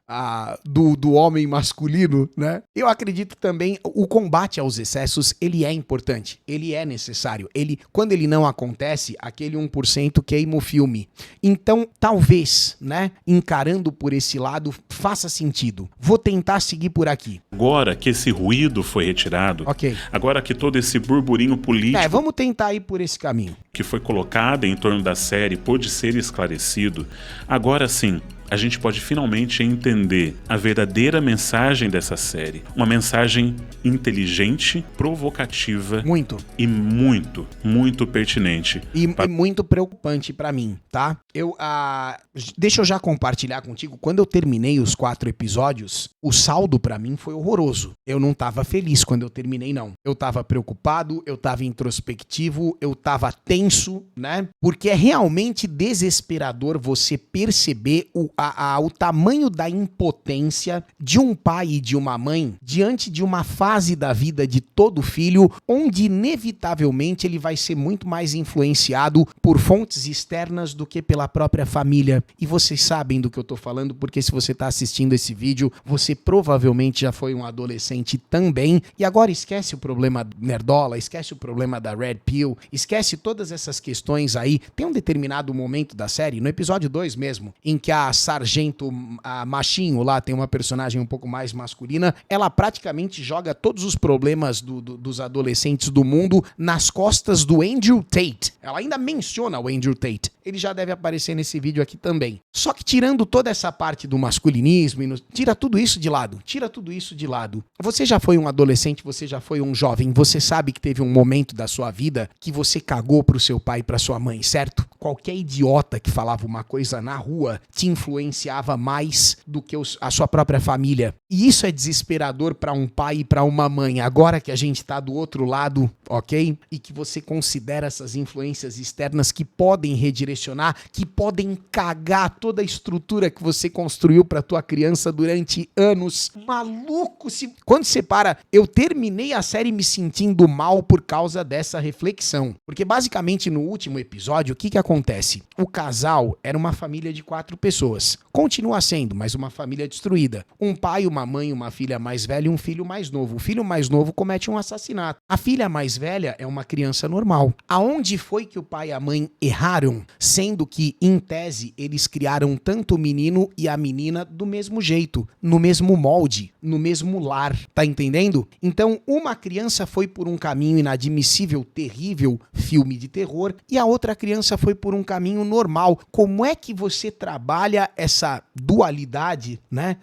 do homem masculino, né? Eu acredito também o combate aos excessos, ele é importante, ele é necessário. Quando ele não acontece, aquele 1% queima o filme. Então, talvez, né, encarando por esse lado, faça sentido. Vou tentar seguir por aqui. Agora que esse ruído foi retirado, ok, agora que todo esse burburinho político vamos tentar ir por esse caminho que foi colocado em torno da série pôde ser esclarecido, agora sim, a gente pode finalmente entender a verdadeira mensagem dessa série. Uma mensagem inteligente, provocativa Muito. e muito, muito pertinente. E muito preocupante pra mim, tá? Deixa eu já compartilhar contigo. Quando eu terminei os 4 episódios, o saldo pra mim foi horroroso. Eu não tava feliz quando eu terminei, não. Eu tava preocupado, eu tava introspectivo, eu tava tenso, né? Porque é realmente desesperador você perceber o tamanho da impotência de um pai e de uma mãe diante de uma fase da vida de todo filho, onde inevitavelmente ele vai ser muito mais influenciado por fontes externas do que pela própria família. E vocês sabem do que eu tô falando, porque se você tá assistindo esse vídeo, você provavelmente já foi um adolescente também. E agora esquece o problema nerdola, esquece o problema da Red Pill, esquece todas essas questões aí. Tem um determinado momento da série, no episódio 2 mesmo, em que a sargento Machinho lá tem uma personagem um pouco mais masculina, ela praticamente joga todos os problemas dos adolescentes do mundo nas costas do Andrew Tate. Ela ainda menciona o Andrew Tate. Ele já deve aparecer nesse vídeo aqui também. Só que tirando toda essa parte do masculinismo, tira tudo isso de lado. Tira tudo isso de lado. Você já foi um adolescente, você já foi um jovem, você sabe que teve um momento da sua vida que você cagou pro seu pai e pra sua mãe, certo? Qualquer idiota que falava uma coisa na rua te influenciava mais do que a sua própria família. E isso é desesperador pra um pai e pra uma mãe. Agora que a gente tá do outro lado, ok? E que você considera essas influências externas que podem redirecionar, que podem cagar toda a estrutura que você construiu pra tua criança durante anos. Maluco! Quando você para, eu terminei a série me sentindo mal por causa dessa reflexão. Porque basicamente no último episódio, o que acontece? O casal era uma família de 4 pessoas. Continua sendo, mas uma família destruída. Um pai, uma mãe, uma filha mais velha e um filho mais novo. O filho mais novo comete um assassinato. A filha mais velha é uma criança normal. Aonde foi que o pai e a mãe erraram? Sendo que, em tese, eles criaram tanto o menino e a menina do mesmo jeito, no mesmo molde, no mesmo lar. Tá entendendo? Então, uma criança foi por um caminho inadmissível, terrível, filme de terror, e a outra criança foi por um caminho normal. Como é que você trabalha essa dualidade, né?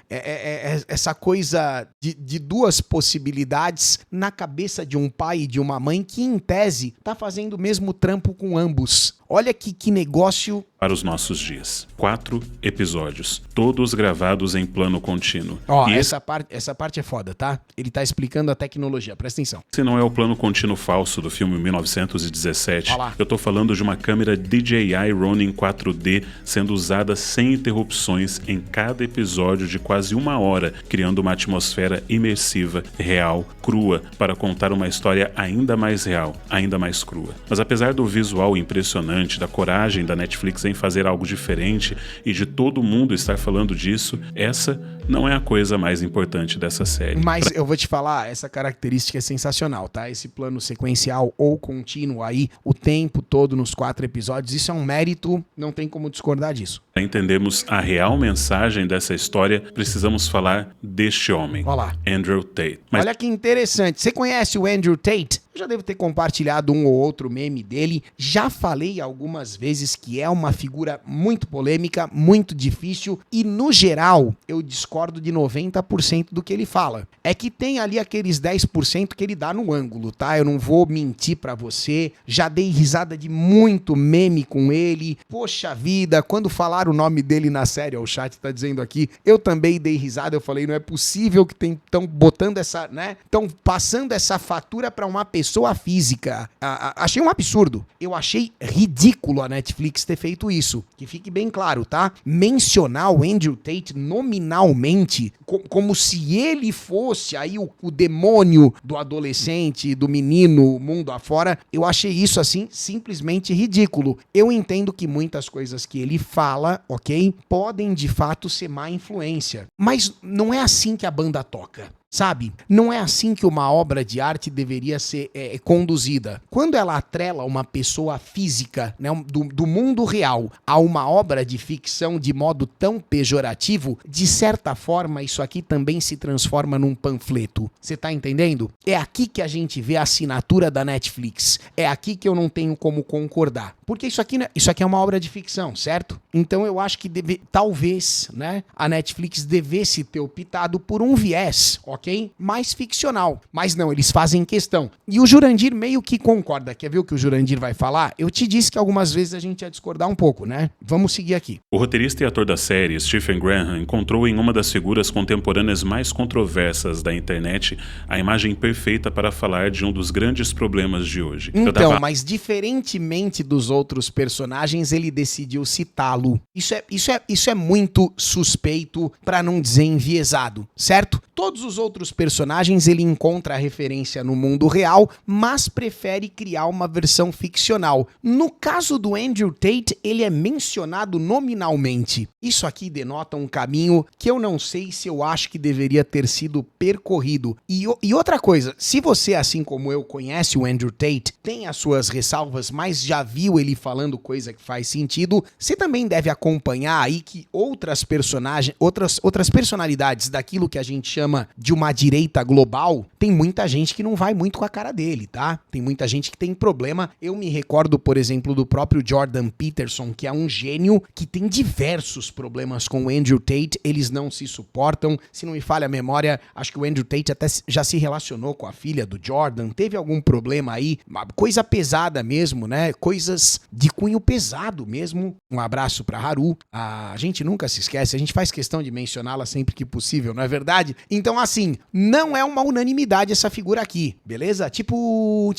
Essa coisa de duas possibilidades na cabeça de um pai e de uma mãe que, em tese, tá fazendo o mesmo trampo com ambos. Olha que negócio... Para os nossos dias. 4 episódios, todos gravados em plano contínuo. Ó, e essa parte é foda, tá? Ele tá explicando a tecnologia, presta atenção. Esse não é o plano contínuo falso do filme 1917. Olá. Eu tô falando de uma câmera DJI Ronin 4D sendo usada sem interrupções em cada episódio de quase 1 hora, criando uma atmosfera imersiva, real, crua, para contar uma história ainda mais real, ainda mais crua. Mas apesar do visual impressionante, da coragem da Netflix em fazer algo diferente e de todo mundo estar falando disso, essa não é a coisa mais importante dessa série. Mas eu vou te falar, essa característica é sensacional, tá? Esse plano sequencial ou contínuo aí, o tempo todo nos 4 episódios, isso é um mérito, não tem como discordar disso. Para entendermos a real mensagem dessa história, precisamos falar deste homem, Olá. Andrew Tate. Mas olha que interessante, você conhece o Andrew Tate? Eu já devo ter compartilhado um ou outro meme dele, já falei algumas vezes que é uma figura muito polêmica, muito difícil e, no geral, eu discordo de 90% do que ele fala. É que tem ali aqueles 10% que ele dá no ângulo, tá? Eu não vou mentir pra você, já dei risada de muito meme com ele. Poxa vida, quando falaram o nome dele na série, ó, o chat tá dizendo aqui, eu também dei risada, eu falei, não é possível que estão botando essa, né? Estão passando essa fatura pra uma pessoa física. Achei um absurdo. Eu achei ridículo a Netflix ter feito isso. Que fique bem claro, tá? Mencionar o Andrew Tate nominalmente como se ele fosse aí o demônio do adolescente, do menino, mundo afora, eu achei isso assim simplesmente ridículo. Eu entendo que muitas coisas que ele fala, ok, podem de fato ser má influência. Mas não é assim que a banda toca. sabe? Não é assim que uma obra de arte deveria ser conduzida. Quando ela atrela uma pessoa física, né, do mundo real a uma obra de ficção de modo tão pejorativo, de certa forma isso aqui também se transforma num panfleto. Você tá entendendo? É aqui que a gente vê a assinatura da Netflix. É aqui que eu não tenho como concordar. Porque isso aqui é uma obra de ficção, certo? Então eu acho que talvez, né, a Netflix devesse ter optado por um viés, ok? Mais ficcional. Mas não, eles fazem questão. E o Jurandir meio que concorda. Quer ver o que o Jurandir vai falar? Eu te disse que algumas vezes a gente ia discordar um pouco, né? Vamos seguir aqui. O roteirista e ator da série, Stephen Graham, encontrou em uma das figuras contemporâneas mais controversas da internet a imagem perfeita para falar de um dos grandes problemas de hoje. Então, mas diferentemente dos outros personagens, ele decidiu citá-lo. Isso é muito suspeito, para não dizer enviesado, certo? Todos os outros personagens ele encontra a referência no mundo real, mas prefere criar uma versão ficcional. No caso do Andrew Tate, ele é mencionado nominalmente. Isso aqui denota um caminho que eu não sei se eu acho que deveria ter sido percorrido. E outra coisa, se você, assim como eu, conhece o Andrew Tate, tem as suas ressalvas, mas já viu ele falando coisa que faz sentido, você também deve acompanhar aí que outras personalidades daquilo que a gente chama de uma direita global, tem muita gente que não vai muito com a cara dele, tá? Tem muita gente que tem problema. Eu me recordo, por exemplo, do próprio Jordan Peterson, que é um gênio que tem diversos problemas com o Andrew Tate, eles não se suportam. Se não me falha a memória, acho que o Andrew Tate até já se relacionou com a filha do Jordan, teve algum problema aí, uma coisa pesada mesmo, né? Coisas de cunho pesado mesmo. Um abraço pra Haru. A gente nunca se esquece, a gente faz questão de mencioná-la sempre que possível, não é verdade? Então, assim, não é uma unanimidade essa figura aqui, beleza? Tipo...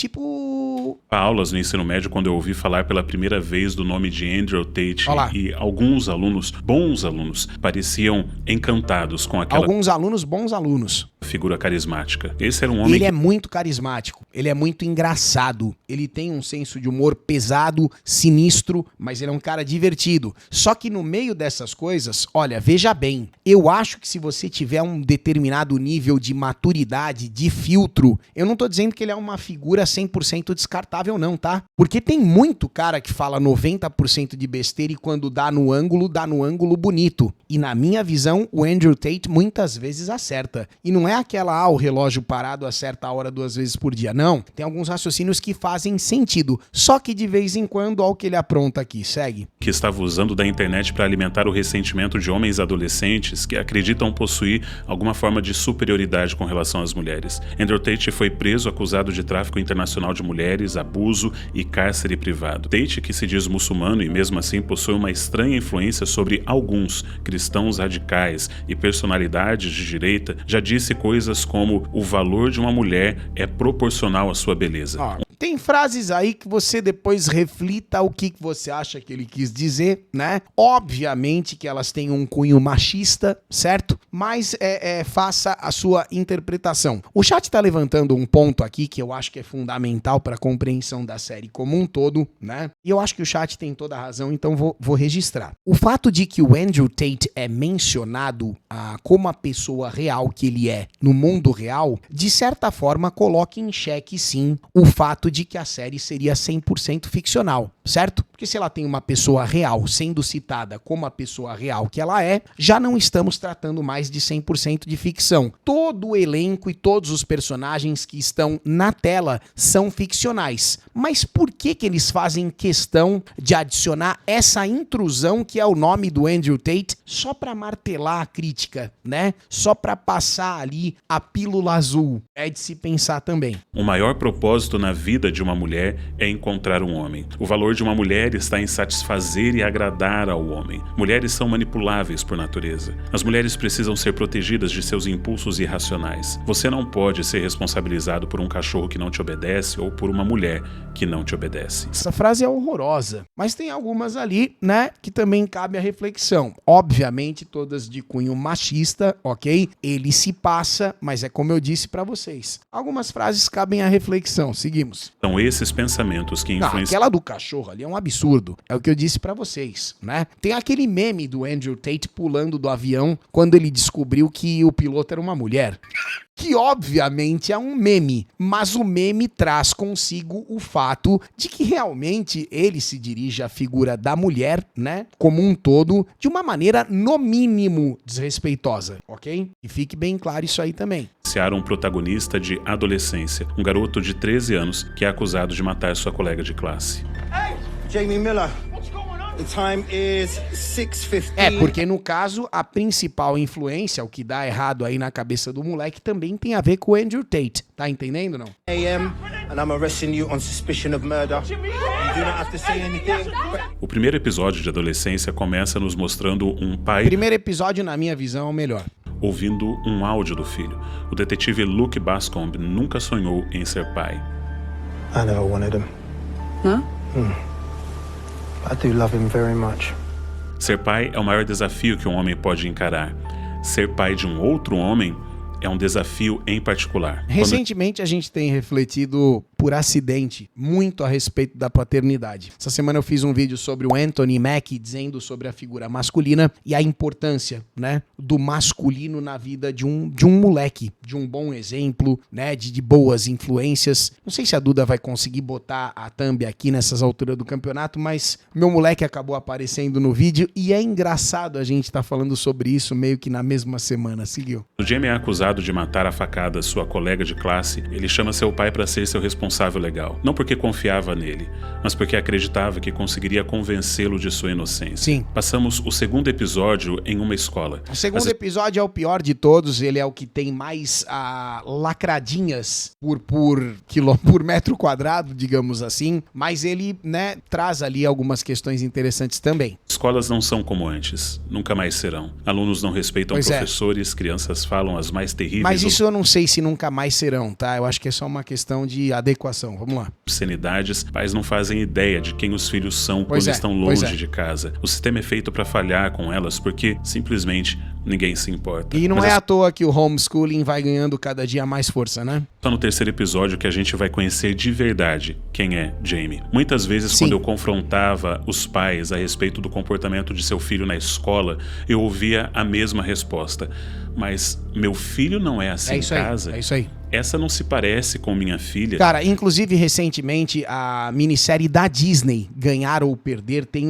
aulas no ensino médio, quando eu ouvi falar pela primeira vez do nome de Andrew Tate, e alguns alunos, bons alunos, pareciam encantados com aquela... Alguns alunos, bons alunos. Figura carismática. Esse era um homem... Ele é muito carismático, ele é muito engraçado, ele tem um senso de humor pesado, sinistro, mas ele é um cara divertido. Só que no meio dessas coisas, olha, veja bem, eu acho que se você tiver um determinado nível de maturidade, de filtro, eu não tô dizendo que ele é uma figura 100% descartável não, tá? Porque tem muito cara que fala 90% de besteira e quando dá no ângulo bonito. E na minha visão, o Andrew Tate muitas vezes acerta. E não é aquela, o relógio parado acerta a hora 2 vezes por dia. Não, tem alguns raciocínios que fazem sentido. Só que de vez em quando, olha o que ele apronta aqui, segue. Que estava usando da internet para alimentar o ressentimento de homens adolescentes que acreditam possuir alguma forma de superioridade com relação às mulheres. Andrew Tate foi preso acusado de tráfico internacional de mulheres, abuso e cárcere privado. Tate, que se diz muçulmano e mesmo assim possui uma estranha influência sobre alguns cristãos radicais e personalidades de direita, já disse coisas como o valor de uma mulher é proporcional à sua beleza. Tem frases aí que você depois reflita o que você acha que ele quis dizer, né? Obviamente que elas têm um cunho machista, certo? Mas faça a sua interpretação. O chat tá levantando um ponto aqui que eu acho que é fundamental para a compreensão da série como um todo, né? E eu acho que o chat tem toda a razão, então vou registrar. O fato de que o Andrew Tate é mencionado como a pessoa real que ele é no mundo real, de certa forma coloca em xeque, sim, o fato de que a série seria 100% ficcional, certo? Porque se ela tem uma pessoa real sendo citada como a pessoa real que ela é, já não estamos tratando mais de 100% de ficção. Todo o elenco e todos os personagens que estão na tela são ficcionais. Mas por que eles fazem questão de adicionar essa intrusão que é o nome do Andrew Tate só para martelar a crítica, né? Só para passar ali a pílula azul. É de se pensar também. O maior propósito na vida de uma mulher é encontrar um homem. O valor de uma mulher está em satisfazer e agradar ao homem. Mulheres são manipuláveis por natureza. As mulheres precisam ser protegidas de seus impulsos irracionais. Você não pode ser responsabilizado por um cachorro que não te obedece ou por uma mulher que não te obedece. Essa frase é horrorosa, mas tem algumas ali, né, que também cabe a reflexão. Obviamente todas de cunho machista, ok? Ele se passa, mas é como eu disse pra vocês. Algumas frases cabem à reflexão. Seguimos. São esses pensamentos que influenciam... Aquela do cachorro ali é um absurdo. É o que eu disse pra vocês, né? Tem aquele meme do Andrew Tate pulando do avião quando ele descobriu que o piloto era uma mulher. que obviamente é um meme, mas o meme traz consigo o fato de que realmente ele se dirige à figura da mulher, né, como um todo, de uma maneira no mínimo desrespeitosa, ok? E fique bem claro isso aí também. Um protagonista de adolescência, um garoto de 13 anos que é acusado de matar sua colega de classe. Hey, Jamie Miller. The time is 6:15. É, porque no caso, a principal influência, o que dá errado aí na cabeça do moleque, também tem a ver com o Andrew Tate. Tá entendendo, não? AM, and I'm arresting you on suspicion of murder. You do not have to say anything. O primeiro episódio de adolescência começa nos mostrando um pai... Primeiro episódio, na minha visão, é o melhor. Ouvindo um áudio do filho. O detetive Luke Bascombe nunca sonhou em ser pai. I never wanted him. Huh? I do love him very much. Ser pai é o maior desafio que um homem pode encarar. Ser pai de um outro homem é um desafio em particular. Recentemente a gente tem refletido por acidente muito a respeito da paternidade. Essa semana eu fiz um vídeo sobre o Anthony Mackie dizendo sobre a figura masculina e a importância, né, do masculino na vida de um moleque, de um bom exemplo, né, de boas influências. Não sei se a Duda vai conseguir botar a thumb aqui nessas alturas do campeonato, mas meu moleque acabou aparecendo no vídeo e é engraçado a gente estar falando sobre isso meio que na mesma semana. Seguiu. O Jamie é acusado de matar a facada sua colega de classe. Ele chama seu pai para ser seu responsável legal. Não porque confiava nele, mas porque acreditava que conseguiria convencê-lo de sua inocência. Sim. Passamos o segundo episódio em uma escola. O segundo episódio é o pior de todos. Ele é o que tem mais lacradinhas por metro quadrado, digamos assim. Mas ele, né, traz ali algumas questões interessantes também. Escolas não são como antes. Nunca mais serão. Alunos não respeitam professores, crianças falam as mais terríveis... Mas isso eu não sei se nunca mais serão, tá? Eu acho que é só uma questão de adequação. Vamos lá. Obscenidades, pais não fazem ideia de quem os filhos são quando estão longe de casa. O sistema é feito para falhar com elas porque simplesmente ninguém se importa. E não é à toa que o homeschooling vai ganhando cada dia mais força, né? Só no terceiro episódio que a gente vai conhecer de verdade quem é Jamie. Muitas vezes, quando eu confrontava os pais a respeito do comportamento de seu filho na escola, eu ouvia a mesma resposta. Mas meu filho não é assim em casa. É isso aí. Essa não se parece com minha filha. Cara, inclusive recentemente a minissérie da Disney, Ganhar ou Perder, tem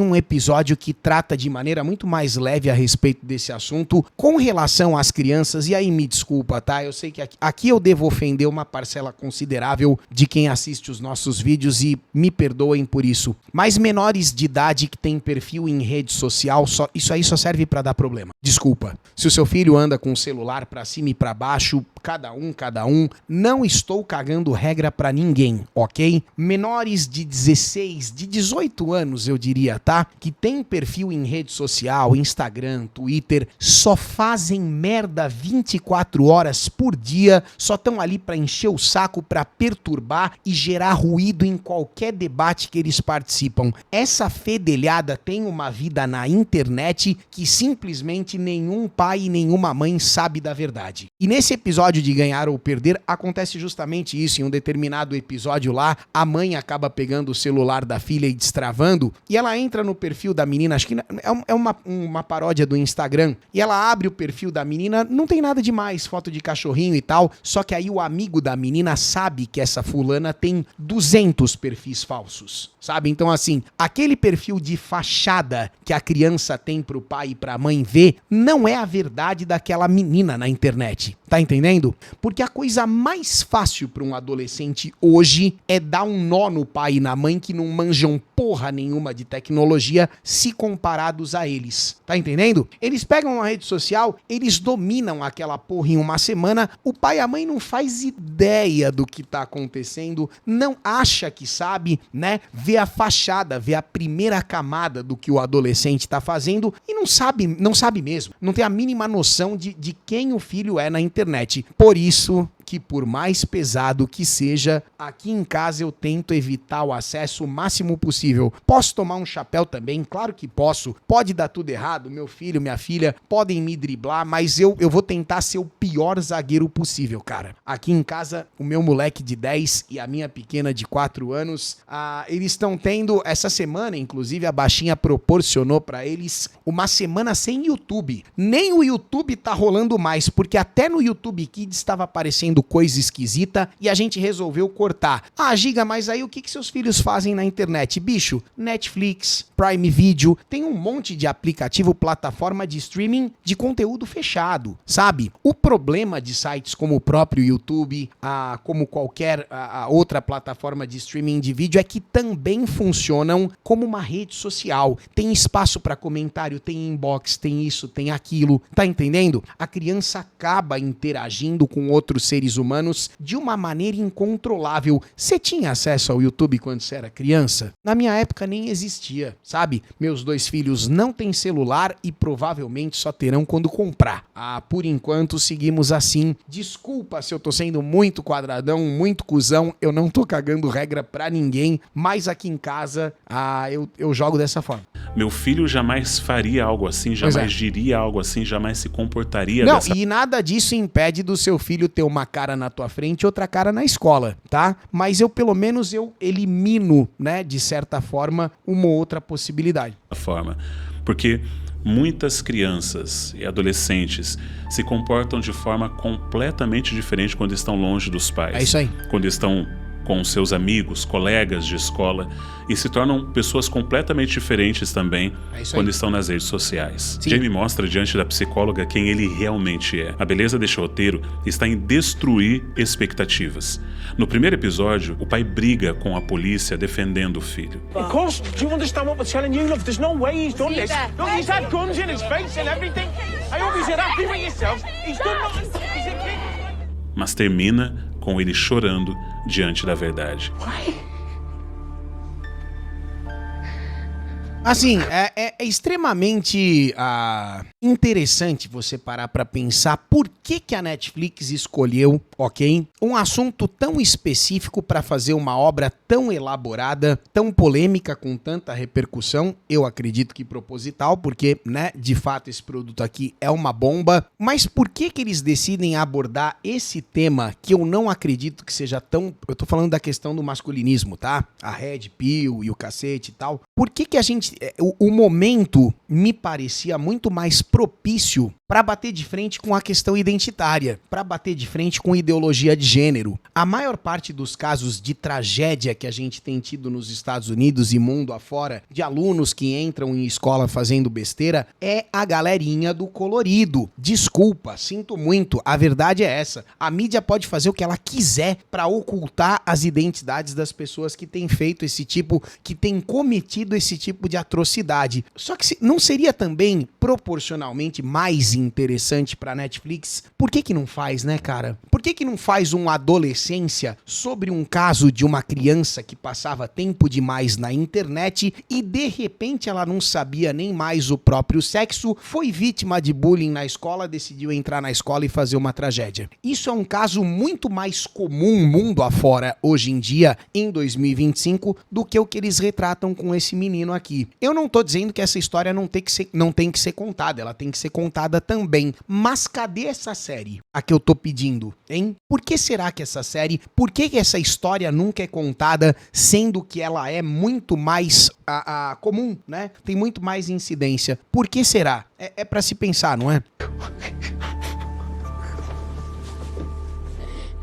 um episódio que trata de maneira muito mais leve a respeito desse assunto com relação às crianças. E aí me desculpa, tá? Eu sei que aqui eu devo ofender uma parcela considerável de quem assiste os nossos vídeos e me perdoem por isso. Mas menores de idade que tem perfil em rede social, isso aí só serve pra dar problema. Desculpa. Se o seu filho anda com o celular pra cima e pra baixo, cada um, não estou cagando regra pra ninguém, ok? Menores de 16, de 18 anos, eu diria, tá? Que tem perfil em rede social, Instagram, Twitter, só fazem merda 24 horas por dia, só estão ali pra encher o saco, pra perturbar e gerar ruído em qualquer debate que eles participam. Essa fedelhada tem uma vida na internet que simplesmente nenhum pai e nenhuma mãe sabe da verdade. E nesse episódio de Ganhar ou Perder, acontece justamente isso. Em um determinado episódio lá, a mãe acaba pegando o celular da filha e destravando, e ela entra no perfil da menina, acho que é uma paródia do Instagram, e ela abre o perfil da menina, não tem nada demais, foto de cachorrinho e tal, só que aí o amigo da menina sabe que essa fulana tem 200 perfis falsos, sabe? Então assim, aquele perfil de fachada que a criança tem pro pai e pra mãe ver, não é a verdade daquela menina na internet, tá entendendo? Porque a coisa mais fácil para um adolescente hoje é dar um nó no pai e na mãe que não manjam porra nenhuma de tecnologia se comparados a eles. Tá entendendo? Eles pegam uma rede social, eles dominam aquela porra em uma semana, o pai e a mãe não faz ideia do que tá acontecendo, não acha que sabe, né? Vê a fachada, vê a primeira camada do que o adolescente tá fazendo e não sabe mesmo. Não tem a mínima noção de quem o filho é na internet. Por isso que por mais pesado que seja, aqui em casa eu tento evitar o acesso o máximo possível. Posso tomar um chapéu também? Claro que posso. Pode dar tudo errado, meu filho, minha filha podem me driblar, mas eu vou tentar ser o pior zagueiro possível, cara. Aqui em casa, o meu moleque de 10 e a minha pequena de 4 anos, eles estão tendo, essa semana, inclusive, a baixinha proporcionou pra eles uma semana sem YouTube. Nem o YouTube tá rolando mais, porque até no YouTube Kids estava aparecendo coisa esquisita e a gente resolveu cortar. Giga, mas aí o que seus filhos fazem na internet? Bicho, Netflix, Prime Video, tem um monte de aplicativo, plataforma de streaming de conteúdo fechado, sabe? O problema de sites como o próprio YouTube, como qualquer outra plataforma de streaming de vídeo, é que também funcionam como uma rede social. Tem espaço para comentário, tem inbox, tem isso, tem aquilo, tá entendendo? A criança acaba interagindo com outros seres humanos de uma maneira incontrolável. Você tinha acesso ao YouTube quando você era criança? Na minha época nem existia, sabe? Meus 2 filhos não têm celular e provavelmente só terão quando comprar. Por enquanto seguimos assim. Desculpa se eu tô sendo muito quadradão, muito cuzão, eu não tô cagando regra pra ninguém, mas aqui em casa eu jogo dessa forma. Meu filho jamais faria algo assim, jamais diria algo assim, jamais se comportaria dessa... Não, e nada disso impede do seu filho ter uma cara na tua frente e outra cara na escola, tá? Mas pelo menos eu elimino, né, de certa forma, uma ou outra possibilidade. Porque muitas crianças e adolescentes se comportam de forma completamente diferente quando estão longe dos pais. É isso aí. Quando estão com seus amigos, colegas de escola, e se tornam pessoas completamente diferentes também quando estão nas redes sociais. Sim. Jamie mostra diante da psicóloga quem ele realmente é. A beleza deste roteiro está em destruir expectativas. No primeiro episódio, o pai briga com a polícia defendendo o filho. Of course, do you understand what we're telling you? Look, there's no way he's done this. Look, he's had guns in his face and everything. I hope you're happy with yourselves. He's done nothing. He's a kid. Mas termina com ele chorando diante da verdade. Assim, é extremamente interessante você parar pra pensar por que a Netflix escolheu, ok, um assunto tão específico pra fazer uma obra tão elaborada, tão polêmica, com tanta repercussão. Eu acredito que proposital, porque, né, de fato esse produto aqui é uma bomba. Mas por que eles decidem abordar esse tema que eu não acredito que seja tão... Eu tô falando da questão do masculinismo, tá? A Red Pill e o cacete e tal. Por que a gente... O momento me parecia muito mais propício para bater de frente com a questão identitária, para bater de frente com ideologia de gênero. A maior parte dos casos de tragédia que a gente tem tido nos Estados Unidos e mundo afora, de alunos que entram em escola fazendo besteira, é a galerinha do colorido. Desculpa, sinto muito, a verdade é essa. A mídia pode fazer o que ela quiser para ocultar as identidades das pessoas que têm feito esse tipo, que têm cometido esse tipo de atrocidade. Só que não seria também proporcionalmente mais interessante pra Netflix? Por que não faz, né, cara? Por que não faz uma adolescência sobre um caso de uma criança que passava tempo demais na internet e de repente ela não sabia nem mais o próprio sexo, foi vítima de bullying na escola, decidiu entrar na escola e fazer uma tragédia. Isso é um caso muito mais comum mundo afora hoje em dia, em 2025, do que o que eles retratam com esse menino aqui. Eu não tô dizendo que essa história não tem que ser contada, ela tem que ser contada também. Mas cadê essa série? A que eu tô pedindo, hein? Por que será que essa série, por que essa história nunca é contada, sendo que ela é muito mais comum, né? Tem muito mais incidência. Por que será? É pra se pensar, não é?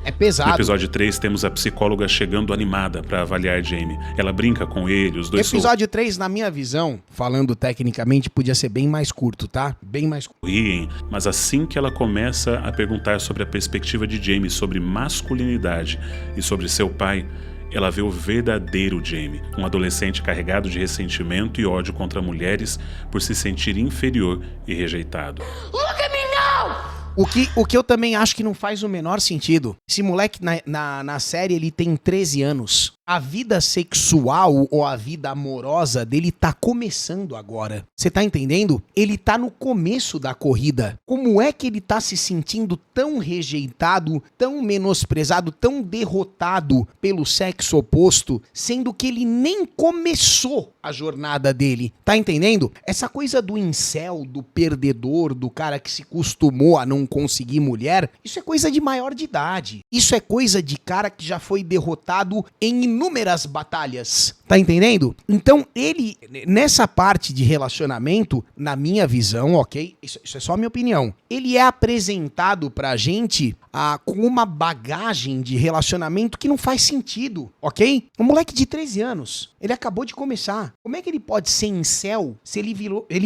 É pesado. No episódio 3, temos a psicóloga chegando animada pra avaliar Jamie. Ela brinca com ele, os dois... Episódio 3, na minha visão, falando tecnicamente, podia ser bem mais curto, tá? Bem mais curto. Riem, mas assim que ela começa a perguntar sobre a perspectiva de Jamie, sobre masculinidade e sobre seu pai, ela vê o verdadeiro Jamie, um adolescente carregado de ressentimento e ódio contra mulheres por se sentir inferior e rejeitado. Look at me now! O que eu também acho que não faz o menor sentido. Esse moleque na série, ele tem 13 anos. A vida sexual ou a vida amorosa dele tá começando agora. Você tá entendendo? Ele tá no começo da corrida. Como é que ele tá se sentindo tão rejeitado, tão menosprezado, tão derrotado pelo sexo oposto, sendo que ele nem começou a jornada dele? Tá entendendo? Essa coisa do incel, do perdedor, do cara que se acostumou a não conseguir mulher, isso é coisa de maior de idade. Isso é coisa de cara que já foi derrotado em inúmeras batalhas, tá entendendo? Então ele, nessa parte de relacionamento, na minha visão, ok? Isso é só a minha opinião. Ele é apresentado pra gente com uma bagagem de relacionamento que não faz sentido, ok? Um moleque de 13 anos, ele acabou de começar. Como é que ele pode ser incel se ele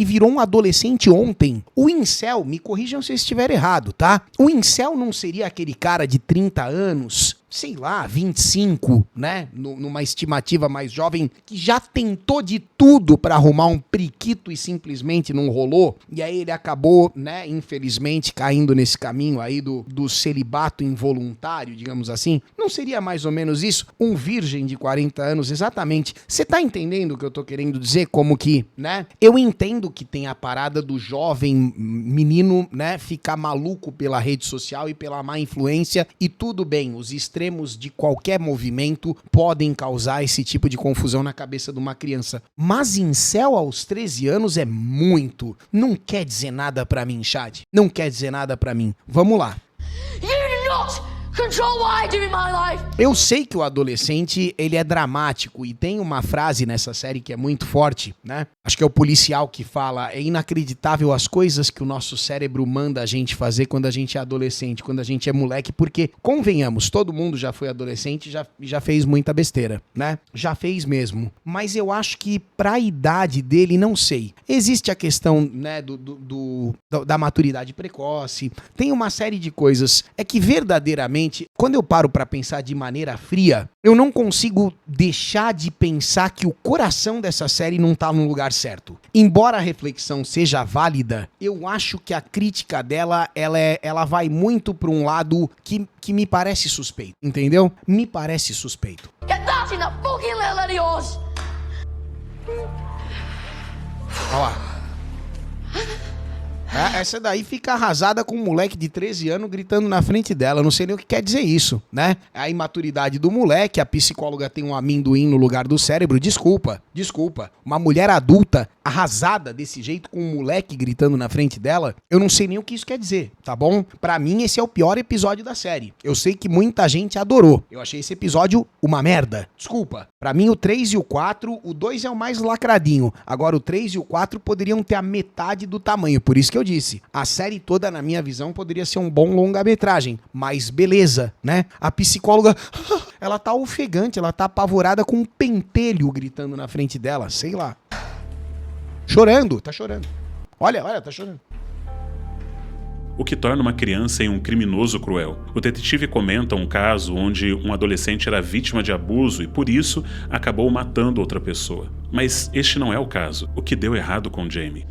virou um adolescente ontem? O incel, me corrijam se eu estiver errado, tá? O incel não seria aquele cara de 30 anos, sei lá, 25, né? Numa estimativa mais jovem, que já tentou de tudo pra arrumar um priquito e simplesmente não rolou. E aí ele acabou, né, infelizmente, caindo nesse caminho aí do celibato involuntário, digamos assim. Não seria mais ou menos isso? Um virgem de 40 anos, exatamente. Você tá entendendo o que eu tô querendo dizer? Como que, né? Eu entendo que tem a parada do jovem menino, né, ficar maluco pela rede social e pela má influência, e tudo bem, os extremos de qualquer movimento podem causar esse tipo de confusão na cabeça de uma criança. Mas incel aos 13 anos é muito. Não quer dizer nada pra mim, Chad. Não quer dizer nada pra mim. Vamos lá. Eu sei que o adolescente, ele é dramático e tem uma frase nessa série que é muito forte, né? Acho que é o policial que fala: é inacreditável as coisas que o nosso cérebro manda a gente fazer quando a gente é adolescente, quando a gente é moleque, porque, convenhamos, todo mundo já foi adolescente e já fez muita besteira, né? Já fez mesmo. Mas eu acho que pra idade dele, não sei. Existe a questão, né, da maturidade precoce, tem uma série de coisas. É que verdadeiramente, quando eu paro pra pensar de maneira fria, eu não consigo deixar de pensar que o coração dessa série não tá no lugar certo. Embora a reflexão seja válida, eu acho que a crítica dela, ela vai muito pra um lado que me parece suspeito, entendeu? Me parece suspeito. Olha lá. Essa daí fica arrasada com um moleque de 13 anos gritando na frente dela. Eu não sei nem o que quer dizer isso, né? A imaturidade do moleque, a psicóloga tem um amendoim no lugar do cérebro. Desculpa. Uma mulher adulta arrasada desse jeito com um moleque gritando na frente dela, eu não sei nem o que isso quer dizer, tá bom? Pra mim, esse é o pior episódio da série. Eu sei que muita gente adorou. Eu achei esse episódio uma merda. Desculpa. Pra mim, o 3 e o 4, o 2 é o mais lacradinho. Agora, o 3 e o 4 poderiam ter a metade do tamanho. Por isso que eu disse, a série toda, na minha visão, poderia ser um bom longa-metragem. Mas beleza, né? A psicóloga, ela tá ofegante, ela tá apavorada com um pentelho gritando na frente dela. Sei lá. Chorando, tá chorando. Olha, tá chorando. O que torna uma criança em um criminoso cruel. O detetive comenta um caso onde um adolescente era vítima de abuso e, por isso, acabou matando outra pessoa. Mas este não é o caso. O que deu errado com Jamie?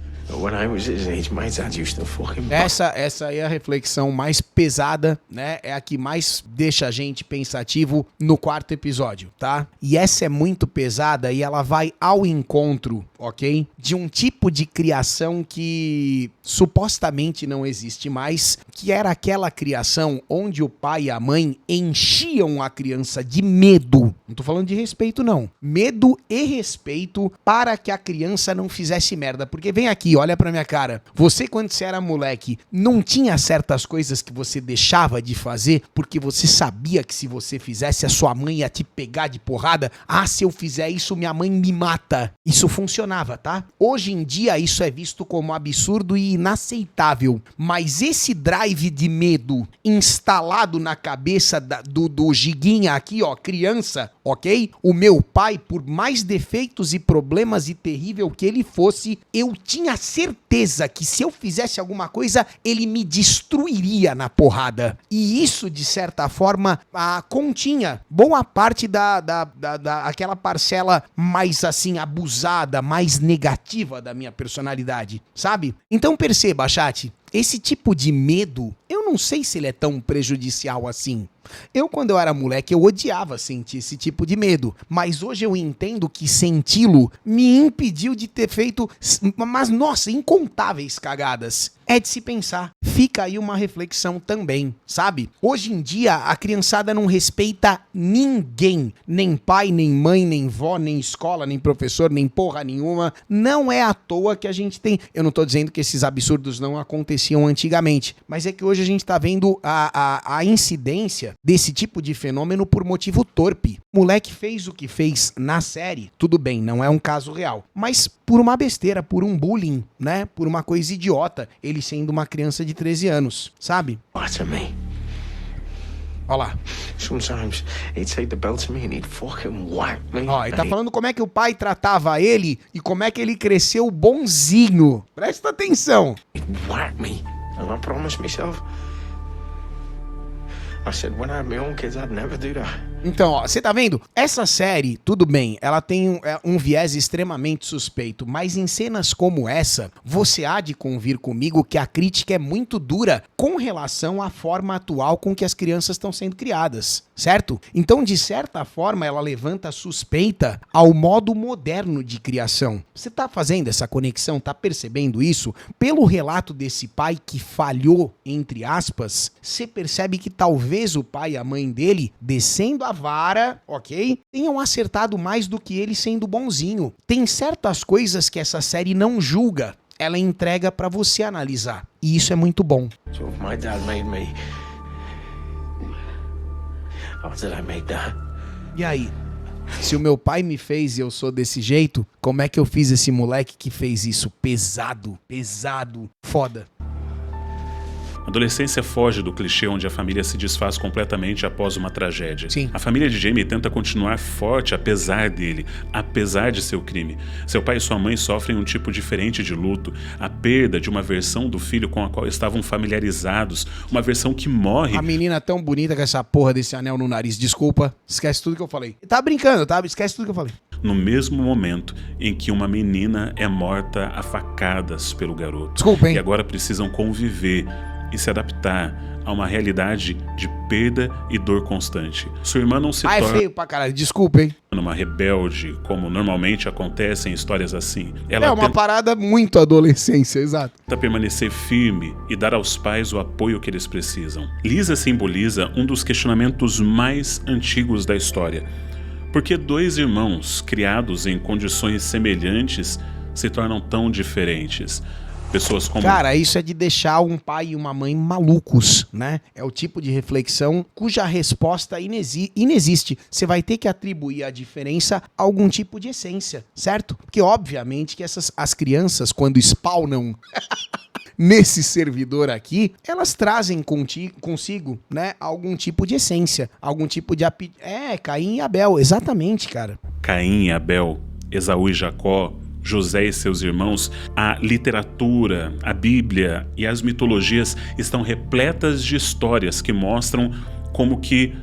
Essa é a reflexão mais pesada, né? É a que mais deixa a gente pensativo no quarto episódio, tá? E essa é muito pesada e ela vai ao encontro, ok? De um tipo de criação que supostamente não existe mais, que era aquela criação onde o pai e a mãe enchiam a criança de medo. Não tô falando de respeito, não. Medo e respeito para que a criança não fizesse merda. Porque vem aqui, olha pra minha cara. Você, quando você era moleque, não tinha certas coisas que você deixava de fazer porque você sabia que se você fizesse, a sua mãe ia te pegar de porrada? Ah, se eu fizer isso, minha mãe me mata. Isso funcionava, tá? Hoje em dia, isso é visto como absurdo e inaceitável. Mas esse drive de medo instalado na cabeça do Giguinha aqui, ó, criança, ok? O meu pai, por mais defeitos e problemas e terrível que ele fosse, eu tinha certeza que se eu fizesse alguma coisa, ele me destruiria na porrada. E isso, de certa forma, continha boa parte aquela parcela mais, assim, abusada, mais negativa da minha personalidade, sabe? Então perceba, chat, esse tipo de medo, eu não sei se ele é tão prejudicial assim. Eu, quando eu era moleque, eu odiava sentir esse tipo de medo. Mas hoje eu entendo que senti-lo me impediu de ter feito, mas nossa, incontáveis cagadas. É de se pensar. Fica aí uma reflexão também, sabe? Hoje em dia, a criançada não respeita ninguém. Nem pai, nem mãe, nem vó, nem escola, nem professor, nem porra nenhuma. Não é à toa que a gente tem... Eu não tô dizendo que esses absurdos não aconteciam antigamente, mas é que hoje a gente tá vendo a incidência desse tipo de fenômeno por motivo torpe. O moleque fez o que fez na série, tudo bem, não é um caso real, mas por uma besteira, por um bullying, né? Por uma coisa idiota, ele sendo uma criança de 13 anos, sabe? What to me? Olha lá. Sometimes he'd take the belt to me and he'd fucking whack me. Ó, ele tá falando como é que o pai tratava ele e como é que ele cresceu bonzinho. Presta atenção. He'd whack me. And I promised myself. I said when I had my own kids, I'd never do that. Então, ó, você tá vendo? Essa série, tudo bem, ela tem um viés extremamente suspeito, mas em cenas como essa, você há de convir comigo que a crítica é muito dura com relação à forma atual com que as crianças estão sendo criadas, certo? Então, de certa forma, ela levanta suspeita ao modo moderno de criação. Você tá fazendo essa conexão, tá percebendo isso? Pelo relato desse pai que falhou, entre aspas, você percebe que talvez o pai e a mãe dele, descendo a vara, ok? Tenham acertado mais do que ele sendo bonzinho. Tem certas coisas que essa série não julga, ela entrega pra você analisar. E isso é muito bom. So if my dad made me, how did I make that? E aí? Se o meu pai me fez e eu sou desse jeito, como é que eu fiz esse moleque que fez isso? Pesado, pesado, foda. A adolescência foge do clichê onde a família se desfaz completamente após uma tragédia. Sim. A família de Jamie tenta continuar forte apesar dele, apesar de seu crime. Seu pai e sua mãe sofrem um tipo diferente de luto, a perda de uma versão do filho com a qual estavam familiarizados, uma versão que morre. A menina tão bonita com essa porra desse anel no nariz, desculpa, esquece tudo que eu falei. Tá brincando, tá? Esquece tudo que eu falei. No mesmo momento em que uma menina é morta a facadas pelo garoto. Desculpa, hein? E agora precisam conviver e se adaptar a uma realidade de perda e dor constante. Sua irmã não se É torna feio pra caralho, desculpa, hein? uma rebelde, como normalmente acontece em histórias assim. É Ela uma parada muito adolescência, exato. tenta permanecer firme e dar aos pais o apoio que eles precisam. Lisa simboliza um dos questionamentos mais antigos da história. Por que dois irmãos, criados em condições semelhantes, se tornam tão diferentes? Pessoas como... Cara, isso é de deixar um pai e uma mãe malucos, né? É o tipo de reflexão cuja resposta inexiste. Você vai ter que atribuir a diferença a algum tipo de essência, certo? Porque obviamente que as crianças, quando spawnam nesse servidor aqui, elas trazem consigo, né, algum tipo de essência, algum tipo de... Caim e Abel, exatamente, cara. Caim e Abel, Esaú e Jacó, José e seus irmãos, a literatura, a Bíblia e as mitologias estão repletas de histórias que mostram como que,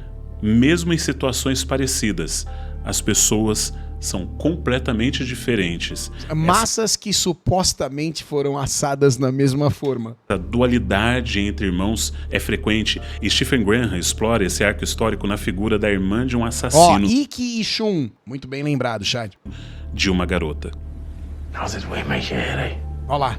mesmo em situações parecidas, as pessoas são completamente diferentes. Massas que supostamente foram assadas na mesma forma. A dualidade entre irmãos é frequente e Stephen Graham explora esse arco histórico na figura da irmã de um assassino. Ikki e Shun. Muito bem lembrado, Chad. De uma garota. How did we make it, eh? Ó lá.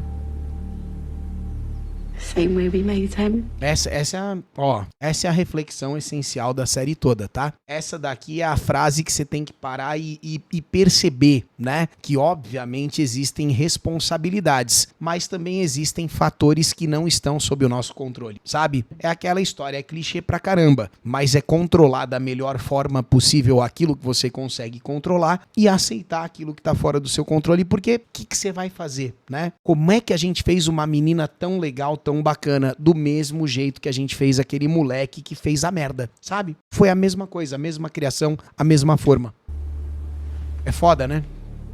Same way we made him. Essa é a reflexão essencial da série toda, tá? Essa daqui é a frase que você tem que parar e perceber, né? Que obviamente existem responsabilidades, mas também existem fatores que não estão sob o nosso controle, sabe? É aquela história, é clichê pra caramba, mas é controlar da melhor forma possível aquilo que você consegue controlar e aceitar aquilo que tá fora do seu controle, porque o que você vai fazer, né? Como é que a gente fez uma menina tão legal, tão bacana, do mesmo jeito que a gente fez aquele moleque que fez a merda, sabe? Foi a mesma coisa, a mesma criação, a mesma forma. É foda, né?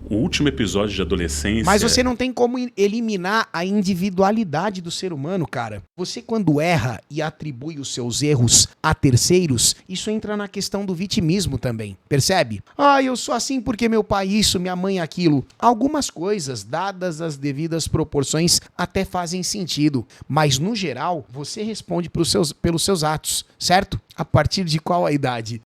O último episódio de Adolescência... Mas você não tem como eliminar a individualidade do ser humano, cara. Você, quando erra e atribui os seus erros a terceiros, isso entra na questão do vitimismo também, percebe? Ah, eu sou assim porque meu pai isso, minha mãe aquilo. Algumas coisas, dadas as devidas proporções, até fazem sentido. Mas, no geral, você responde pelos seus atos, certo? A partir de qual a idade?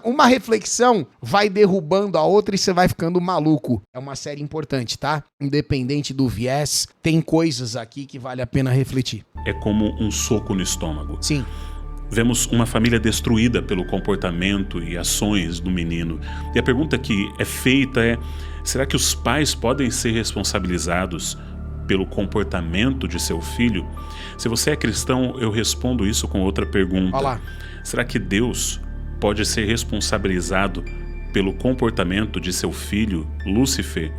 Uma reflexão vai derrubando a outra e você vai ficando maluco. É uma série importante, tá? Independente do viés, tem coisas aqui que vale a pena refletir. É como um soco no estômago. Sim. Vemos uma família destruída pelo comportamento e ações do menino. E a pergunta que é feita é: será que os pais podem ser responsabilizados pelo comportamento de seu filho? Se você é cristão, eu respondo isso com outra pergunta. Olá. Será que Deus pode ser responsabilizado pelo comportamento de seu filho, Lúcifer?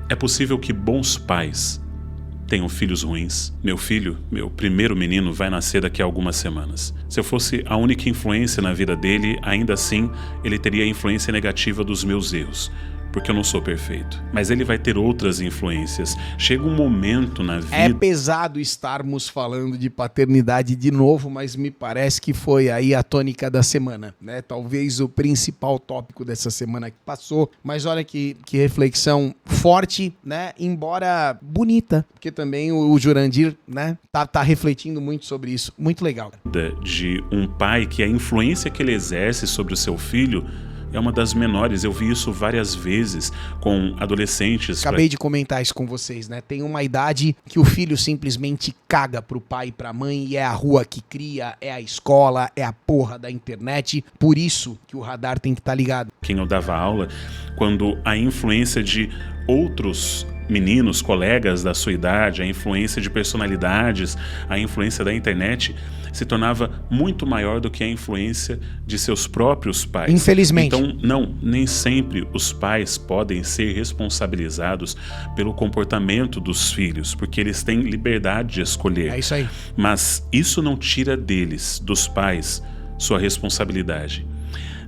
É possível que bons pais tenham filhos ruins. Meu filho, meu primeiro menino, vai nascer daqui a algumas semanas. Se eu fosse a única influência na vida dele, ainda assim, ele teria a influência negativa dos meus erros, porque eu não sou perfeito. Mas ele vai ter outras influências. Chega um momento na vida... É pesado estarmos falando de paternidade de novo, mas me parece que foi aí a tônica da semana, né? Talvez o principal tópico dessa semana que passou. Mas olha que reflexão forte, né? Embora bonita, porque também o Jurandir, né? Tá refletindo muito sobre isso. Muito legal. De um pai que a influência que ele exerce sobre o seu filho é uma das menores. Eu vi isso várias vezes com adolescentes. Acabei de comentar isso com vocês, né? Tem uma idade que o filho simplesmente caga pro pai e pra mãe, e é a rua que cria, é a escola, é a porra da internet. Por isso que o radar tem que estar ligado. Quem eu dava aula, quando a influência de outros meninos, colegas da sua idade, a influência de personalidades, a influência da internet se tornava muito maior do que a influência de seus próprios pais. Infelizmente. Então, não, nem sempre os pais podem ser responsabilizados pelo comportamento dos filhos, porque eles têm liberdade de escolher. É isso aí. Mas isso não tira deles, dos pais, sua responsabilidade.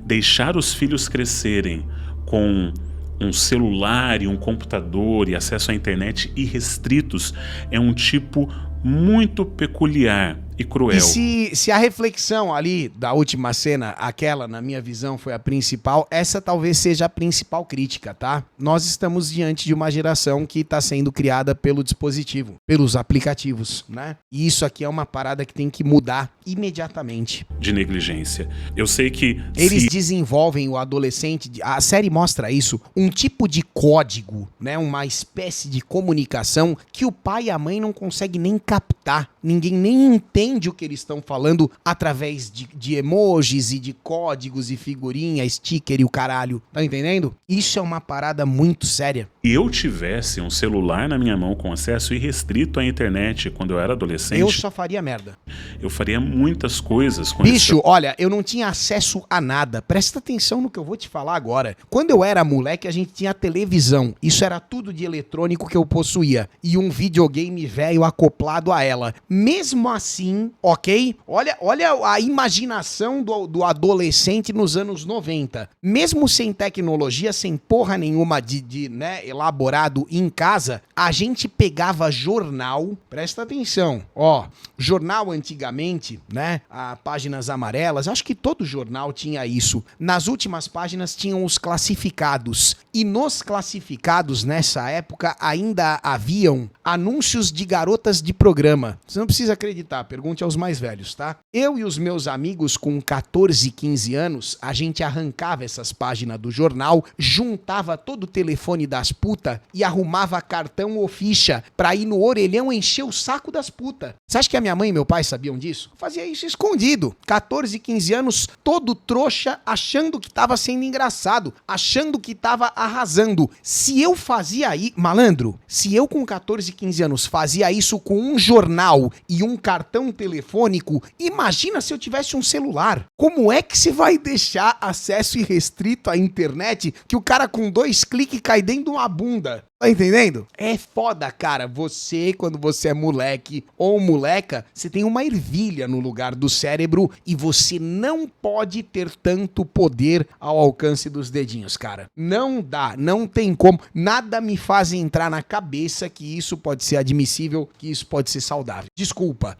Deixar os filhos crescerem com um celular e um computador e acesso à internet irrestritos é um tipo muito peculiar e cruel. E se a reflexão ali da última cena, aquela, na minha visão, foi a principal, essa talvez seja a principal crítica, tá? Nós estamos diante de uma geração que está sendo criada pelo dispositivo, pelos aplicativos, né? E isso aqui é uma parada que tem que mudar imediatamente. De negligência. Eu sei que... Eles desenvolvem o adolescente, a série mostra isso, um tipo de código, né? Uma espécie de comunicação que o pai e a mãe não conseguem nem captar. Ninguém nem entende o que eles estão falando através de emojis e de códigos e figurinha, sticker e o caralho. Tá entendendo? Isso é uma parada muito séria. E eu tivesse um celular na minha mão com acesso irrestrito à internet quando eu era adolescente... Eu só faria merda. Eu faria muitas coisas com Bicho, olha, eu não tinha acesso a nada. Presta atenção no que eu vou te falar agora. Quando eu era moleque, a gente tinha televisão. Isso era tudo de eletrônico que eu possuía. E um videogame velho acoplado a ela. Mesmo assim, ok? Olha a imaginação do adolescente nos anos 90. Mesmo sem tecnologia, sem porra nenhuma né, elaborado em casa, a gente pegava jornal, presta atenção, ó, jornal antigamente, né, páginas amarelas, acho que todo jornal tinha isso. Nas últimas páginas tinham os classificados. E nos classificados, nessa época, ainda haviam anúncios de garotas de programa. Você não precisa acreditar, pergunte aos mais velhos, tá? Eu e os meus amigos com 14, 15 anos, a gente arrancava essas páginas do jornal, juntava todo o telefone das putas e arrumava cartão ou ficha pra ir no orelhão encher o saco das putas. Você acha que a minha mãe e meu pai sabiam disso? Eu fazia isso escondido. 14, 15 anos, todo trouxa, achando que tava sendo engraçado, achando que tava arrasando. Se eu fazia aí, malandro, se eu com 14, 15 anos fazia isso com um jornal digital e um cartão telefônico, imagina se eu tivesse um celular. Como é que você vai deixar acesso irrestrito à internet que o cara com 2 cliques cai dentro de uma bunda? Tá entendendo? É foda, cara. Você, quando você é moleque ou moleca, você tem uma ervilha no lugar do cérebro e você não pode ter tanto poder ao alcance dos dedinhos, cara. Não dá, não tem como. Nada me faz entrar na cabeça que isso pode ser admissível, que isso pode ser saudável. Desculpa.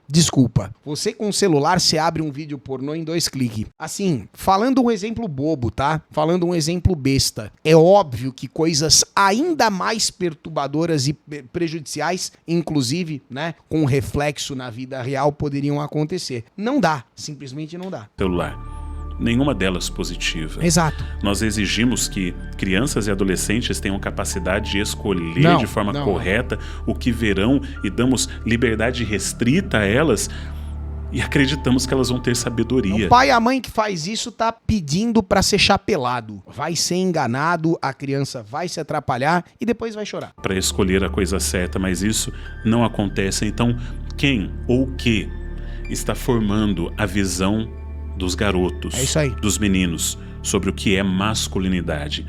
Você com o celular, você abre um vídeo pornô em 2 cliques. Assim, falando um exemplo bobo, tá? Falando um exemplo besta. É óbvio que coisas ainda mais perturbadoras e prejudiciais, inclusive, né, com reflexo na vida real, poderiam acontecer. Não dá, simplesmente não dá. Celular. Nenhuma delas positiva. Exato. Nós exigimos que crianças e adolescentes tenham capacidade de escolher de forma correta o que verão e damos liberdade restrita a elas e acreditamos que elas vão ter sabedoria. O pai e a mãe que faz isso tá pedindo pra ser chapelado. Vai ser enganado, a criança vai se atrapalhar e depois vai chorar. Para escolher a coisa certa, mas isso não acontece. Então, quem ou o que está formando a visão dos garotos, dos meninos, sobre o que é masculinidade?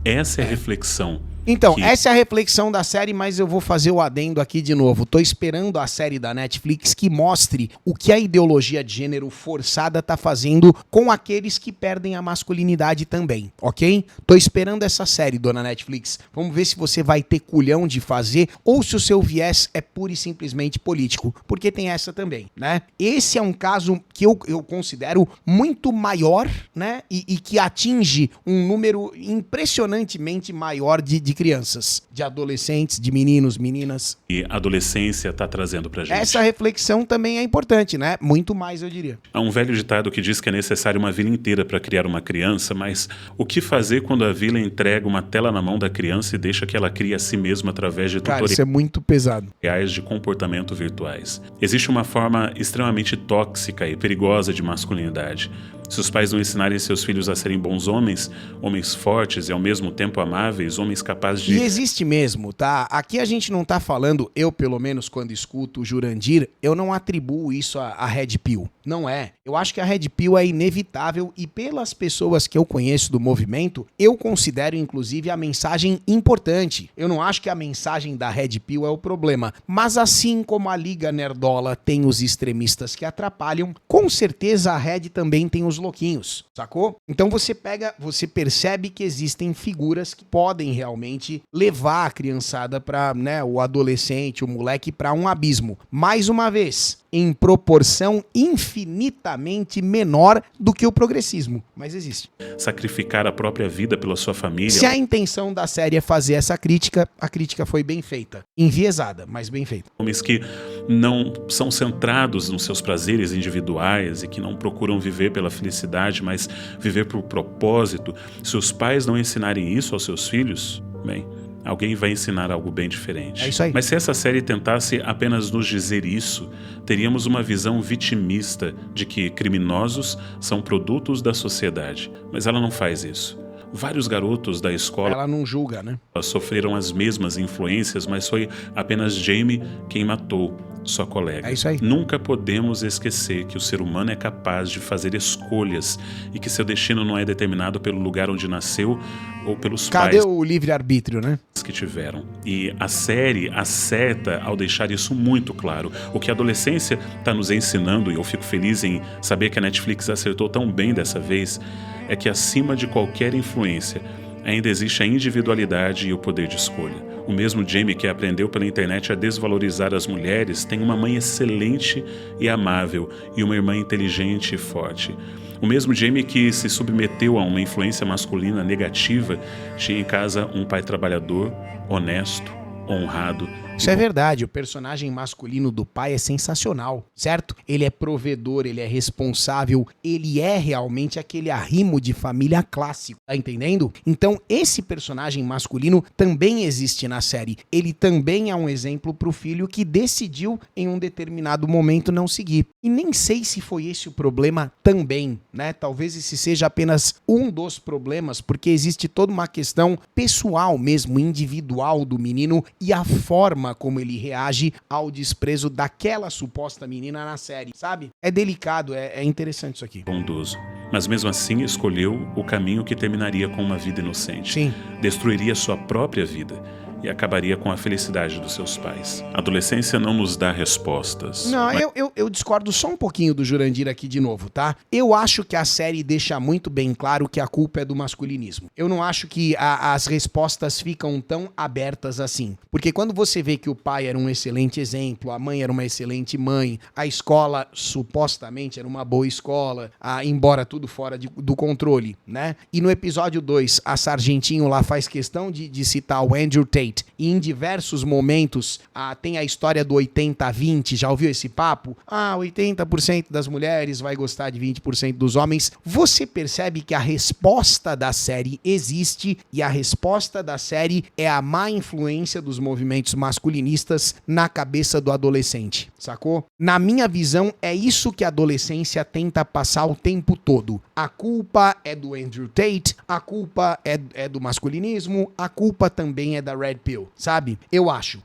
Essa é a reflexão. Então, essa é a reflexão da série, mas eu vou fazer o adendo aqui de novo. Tô esperando a série da Netflix que mostre o que a ideologia de gênero forçada tá fazendo com aqueles que perdem a masculinidade também, ok? Tô esperando essa série, dona Netflix. Vamos ver se você vai ter culhão de fazer ou se o seu viés é pura e simplesmente político, porque tem essa também, né? Esse é um caso que eu considero muito maior, né? E que atinge um número impressionantemente maior de crianças, de adolescentes, de meninos, meninas. E a adolescência tá trazendo pra gente. Essa reflexão também é importante, né? Muito mais, eu diria. Há um velho ditado que diz que é necessário uma vila inteira para criar uma criança, mas o que fazer quando a vila entrega uma tela na mão da criança e deixa que ela crie a si mesma através de tutoriais? Cara, isso é muito pesado. De comportamento virtuais. Existe uma forma extremamente tóxica e perigosa de masculinidade. Se os pais não ensinarem seus filhos a serem bons homens, homens fortes e ao mesmo tempo amáveis, homens capazes de... E existe mesmo, tá? Aqui a gente não tá falando, eu pelo menos quando escuto o Jurandir, eu não atribuo isso a Red Pill. Não é. Eu acho que a Red Pill é inevitável e pelas pessoas que eu conheço do movimento, eu considero inclusive a mensagem importante. Eu não acho que a mensagem da Red Pill é o problema. Mas assim como a Liga Nerdola tem os extremistas que atrapalham, com certeza a Red também tem os louquinhos, sacou? Então você percebe que existem figuras que podem realmente levar a criançada pra, né, o adolescente, o moleque pra um abismo. Mais uma vez, em proporção infinitamente menor do que o progressismo, mas existe. Sacrificar a própria vida pela sua família. Se a intenção da série é fazer essa crítica, a crítica foi bem feita. Enviesada, mas bem feita. Homens que não são centrados nos seus prazeres individuais e que não procuram viver pela felicidade, mas viver por propósito. Se os pais não ensinarem isso aos seus filhos, bem, alguém vai ensinar algo bem diferente. É isso aí. Mas se essa série tentasse apenas nos dizer isso, teríamos uma visão vitimista de que criminosos são produtos da sociedade. Mas ela não faz isso. Vários garotos da escola... Ela não julga, né? Sofreram as mesmas influências, mas foi apenas Jamie quem matou sua colega. É isso aí. Nunca podemos esquecer que o ser humano é capaz de fazer escolhas e que seu destino não é determinado pelo lugar onde nasceu ou pelos pais. Cadê o livre-arbítrio, né? Que tiveram. E a série acerta ao deixar isso muito claro. O que a adolescência está nos ensinando, e eu fico feliz em saber que a Netflix acertou tão bem dessa vez, é que acima de qualquer influência ainda existe a individualidade e o poder de escolha. O mesmo Jamie que aprendeu pela internet a desvalorizar as mulheres tem uma mãe excelente e amável e uma irmã inteligente e forte. O mesmo Jamie que se submeteu a uma influência masculina negativa tinha em casa um pai trabalhador, honesto, honrado. Isso é verdade, o personagem masculino do pai é sensacional, certo? Ele é provedor, ele é responsável, ele é realmente aquele arrimo de família clássico, tá entendendo? Então esse personagem masculino também existe na série, ele também é um exemplo pro filho que decidiu em um determinado momento não seguir. E nem sei se foi esse o problema também, né? Talvez esse seja apenas um dos problemas, porque existe toda uma questão pessoal mesmo, individual do menino e a forma forma como ele reage ao desprezo daquela suposta menina na série, sabe? É delicado, é interessante isso aqui. Bondoso. Mas mesmo assim escolheu o caminho que terminaria com uma vida inocente. Sim. Destruiria sua própria vida e acabaria com a felicidade dos seus pais. A adolescência não nos dá respostas. Não, eu discordo só um pouquinho do Jurandir aqui de novo, tá? Eu acho que a série deixa muito bem claro que a culpa é do masculinismo. Eu não acho que as respostas ficam tão abertas assim. Porque quando você vê que o pai era um excelente exemplo, a mãe era uma excelente mãe, a escola supostamente era uma boa escola, embora tudo fora do controle, né? E no episódio 2, a Sargentinho lá faz questão de citar o Andrew Tate. E em diversos momentos tem a história do 80-20, já ouviu esse papo? 80% das mulheres vai gostar de 20% dos homens. Você percebe que a resposta da série existe e a resposta da série é a má influência dos movimentos masculinistas na cabeça do adolescente, sacou? Na minha visão, é isso que a adolescência tenta passar o tempo todo. A culpa é do Andrew Tate, a culpa é do masculinismo, a culpa também é da Red Pill, sabe? Eu acho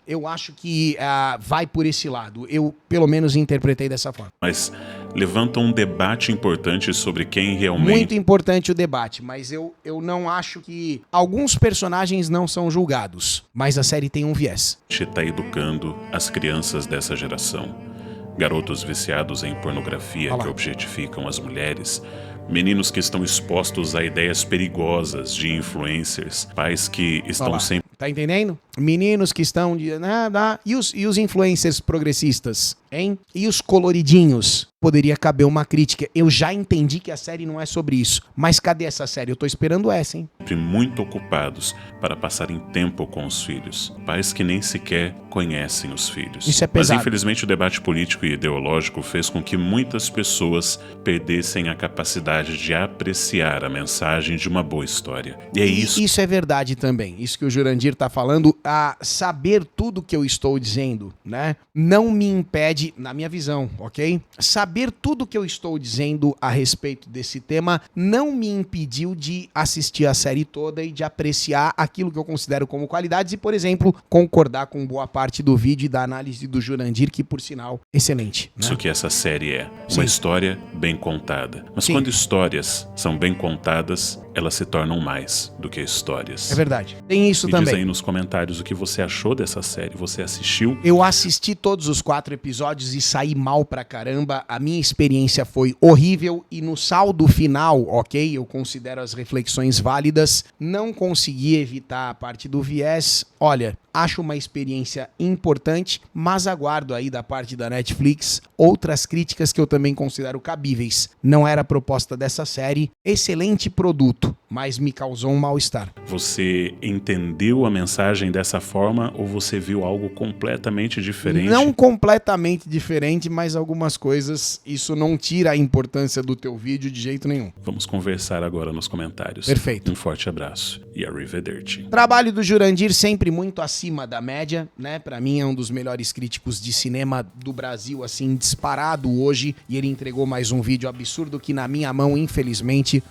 que vai por esse lado. Eu, pelo menos, interpretei dessa forma. Mas levanta um debate importante sobre quem realmente... Muito importante o debate, mas eu não acho que... Alguns personagens não são julgados, mas a série tem um viés. está educando as crianças dessa geração. Garotos viciados em pornografia que objetificam as mulheres, meninos que estão expostos a ideias perigosas de influencers, pais que estão sempre... Tá entendendo? Meninos que estão... E os influencers progressistas, hein? E os coloridinhos? Poderia caber uma crítica. Eu já entendi que a série não é sobre isso. Mas cadê essa série? Eu tô esperando essa, hein? Muito ocupados para passarem tempo com os filhos. Pais que nem sequer conhecem os filhos. Isso é pesado. Mas infelizmente o debate político e ideológico fez com que muitas pessoas perdessem a capacidade de apreciar a mensagem de uma boa história. E é isso. Isso é verdade também. Isso que o Jurandir tá falando, a saber tudo que eu estou dizendo, né? Não me impede, na minha visão, ok? Saber tudo que eu estou dizendo a respeito desse tema não me impediu de assistir a série toda e de apreciar aquilo que eu considero como qualidades e, por exemplo, concordar com boa parte do vídeo e da análise do Jurandir, que, por sinal, excelente. Né? Isso que essa série é. Uma história bem contada. Mas quando histórias são bem contadas, elas se tornam mais do que histórias. É verdade. Tem isso também. Diz aí nos comentários o que você achou dessa série. Você assistiu? Eu assisti todos os 4 episódios e saí mal pra caramba. A minha experiência foi horrível e no saldo final, ok? Eu considero as reflexões válidas. Não consegui evitar a parte do viés. Olha, acho uma experiência importante, mas aguardo aí da parte da Netflix outras críticas que eu também considero cabíveis. Não era a proposta dessa série. Excelente produto, mas me causou um mal-estar. Você entendeu a mensagem dessa forma ou você viu algo completamente diferente? Não completamente diferente, mas algumas coisas, isso não tira a importância do teu vídeo de jeito nenhum. Vamos conversar agora nos comentários. Perfeito. Um forte abraço e arrivederci. Trabalho do Jurandir sempre muito acima da média, né? Pra mim é um dos melhores críticos de cinema do Brasil, assim, disparado hoje. E ele entregou mais um vídeo absurdo que na minha mão, infelizmente...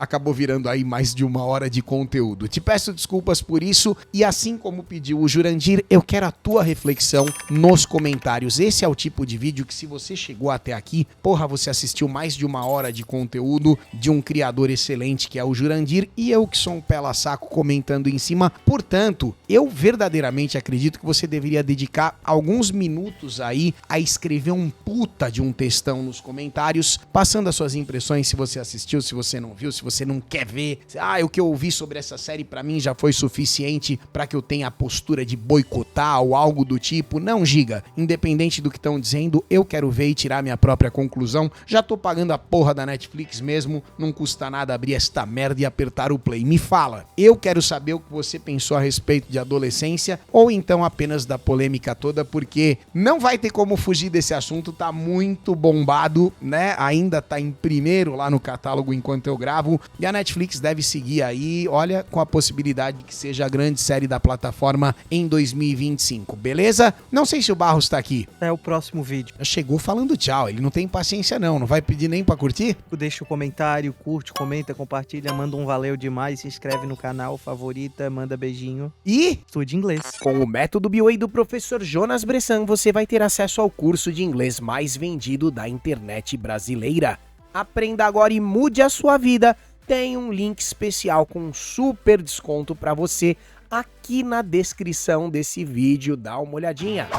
acabou virando aí mais de 1 hora de conteúdo. Te peço desculpas por isso e assim como pediu o Jurandir, eu quero a tua reflexão nos comentários. Esse é o tipo de vídeo que se você chegou até aqui, porra, você assistiu mais de 1 hora de conteúdo de um criador excelente que é o Jurandir e eu que sou um pela-saco comentando em cima. Portanto, eu verdadeiramente acredito que você deveria dedicar alguns minutos aí a escrever um puta de um textão nos comentários, passando as suas impressões se você assistiu, se você não viu, se você não quer ver, o que eu ouvi sobre essa série pra mim já foi suficiente pra que eu tenha a postura de boicotar ou algo do tipo. Não, Giga, independente do que estão dizendo, eu quero ver e tirar minha própria conclusão. Já tô pagando a porra da Netflix mesmo, não custa nada abrir esta merda e apertar o play. Me fala, eu quero saber o que você pensou a respeito de adolescência ou então apenas da polêmica toda, porque não vai ter como fugir desse assunto, tá muito bombado, né? Ainda tá em primeiro lá no catálogo enquanto eu gravo. e a Netflix deve seguir aí, olha, com a possibilidade de que seja a grande série da plataforma em 2025, beleza? Não sei se o Barros tá aqui. É o próximo vídeo. Já chegou falando tchau, ele não tem paciência não vai pedir nem pra curtir? Deixa o comentário, curte, comenta, compartilha, manda um valeu demais, se inscreve no canal, favorita, manda beijinho. E estude inglês. Com o método BWay do professor Jonas Bressan, você vai ter acesso ao curso de inglês mais vendido da internet brasileira. Aprenda agora e mude a sua vida. Tem um link especial com um super desconto para você aqui na descrição desse vídeo. Dá uma olhadinha.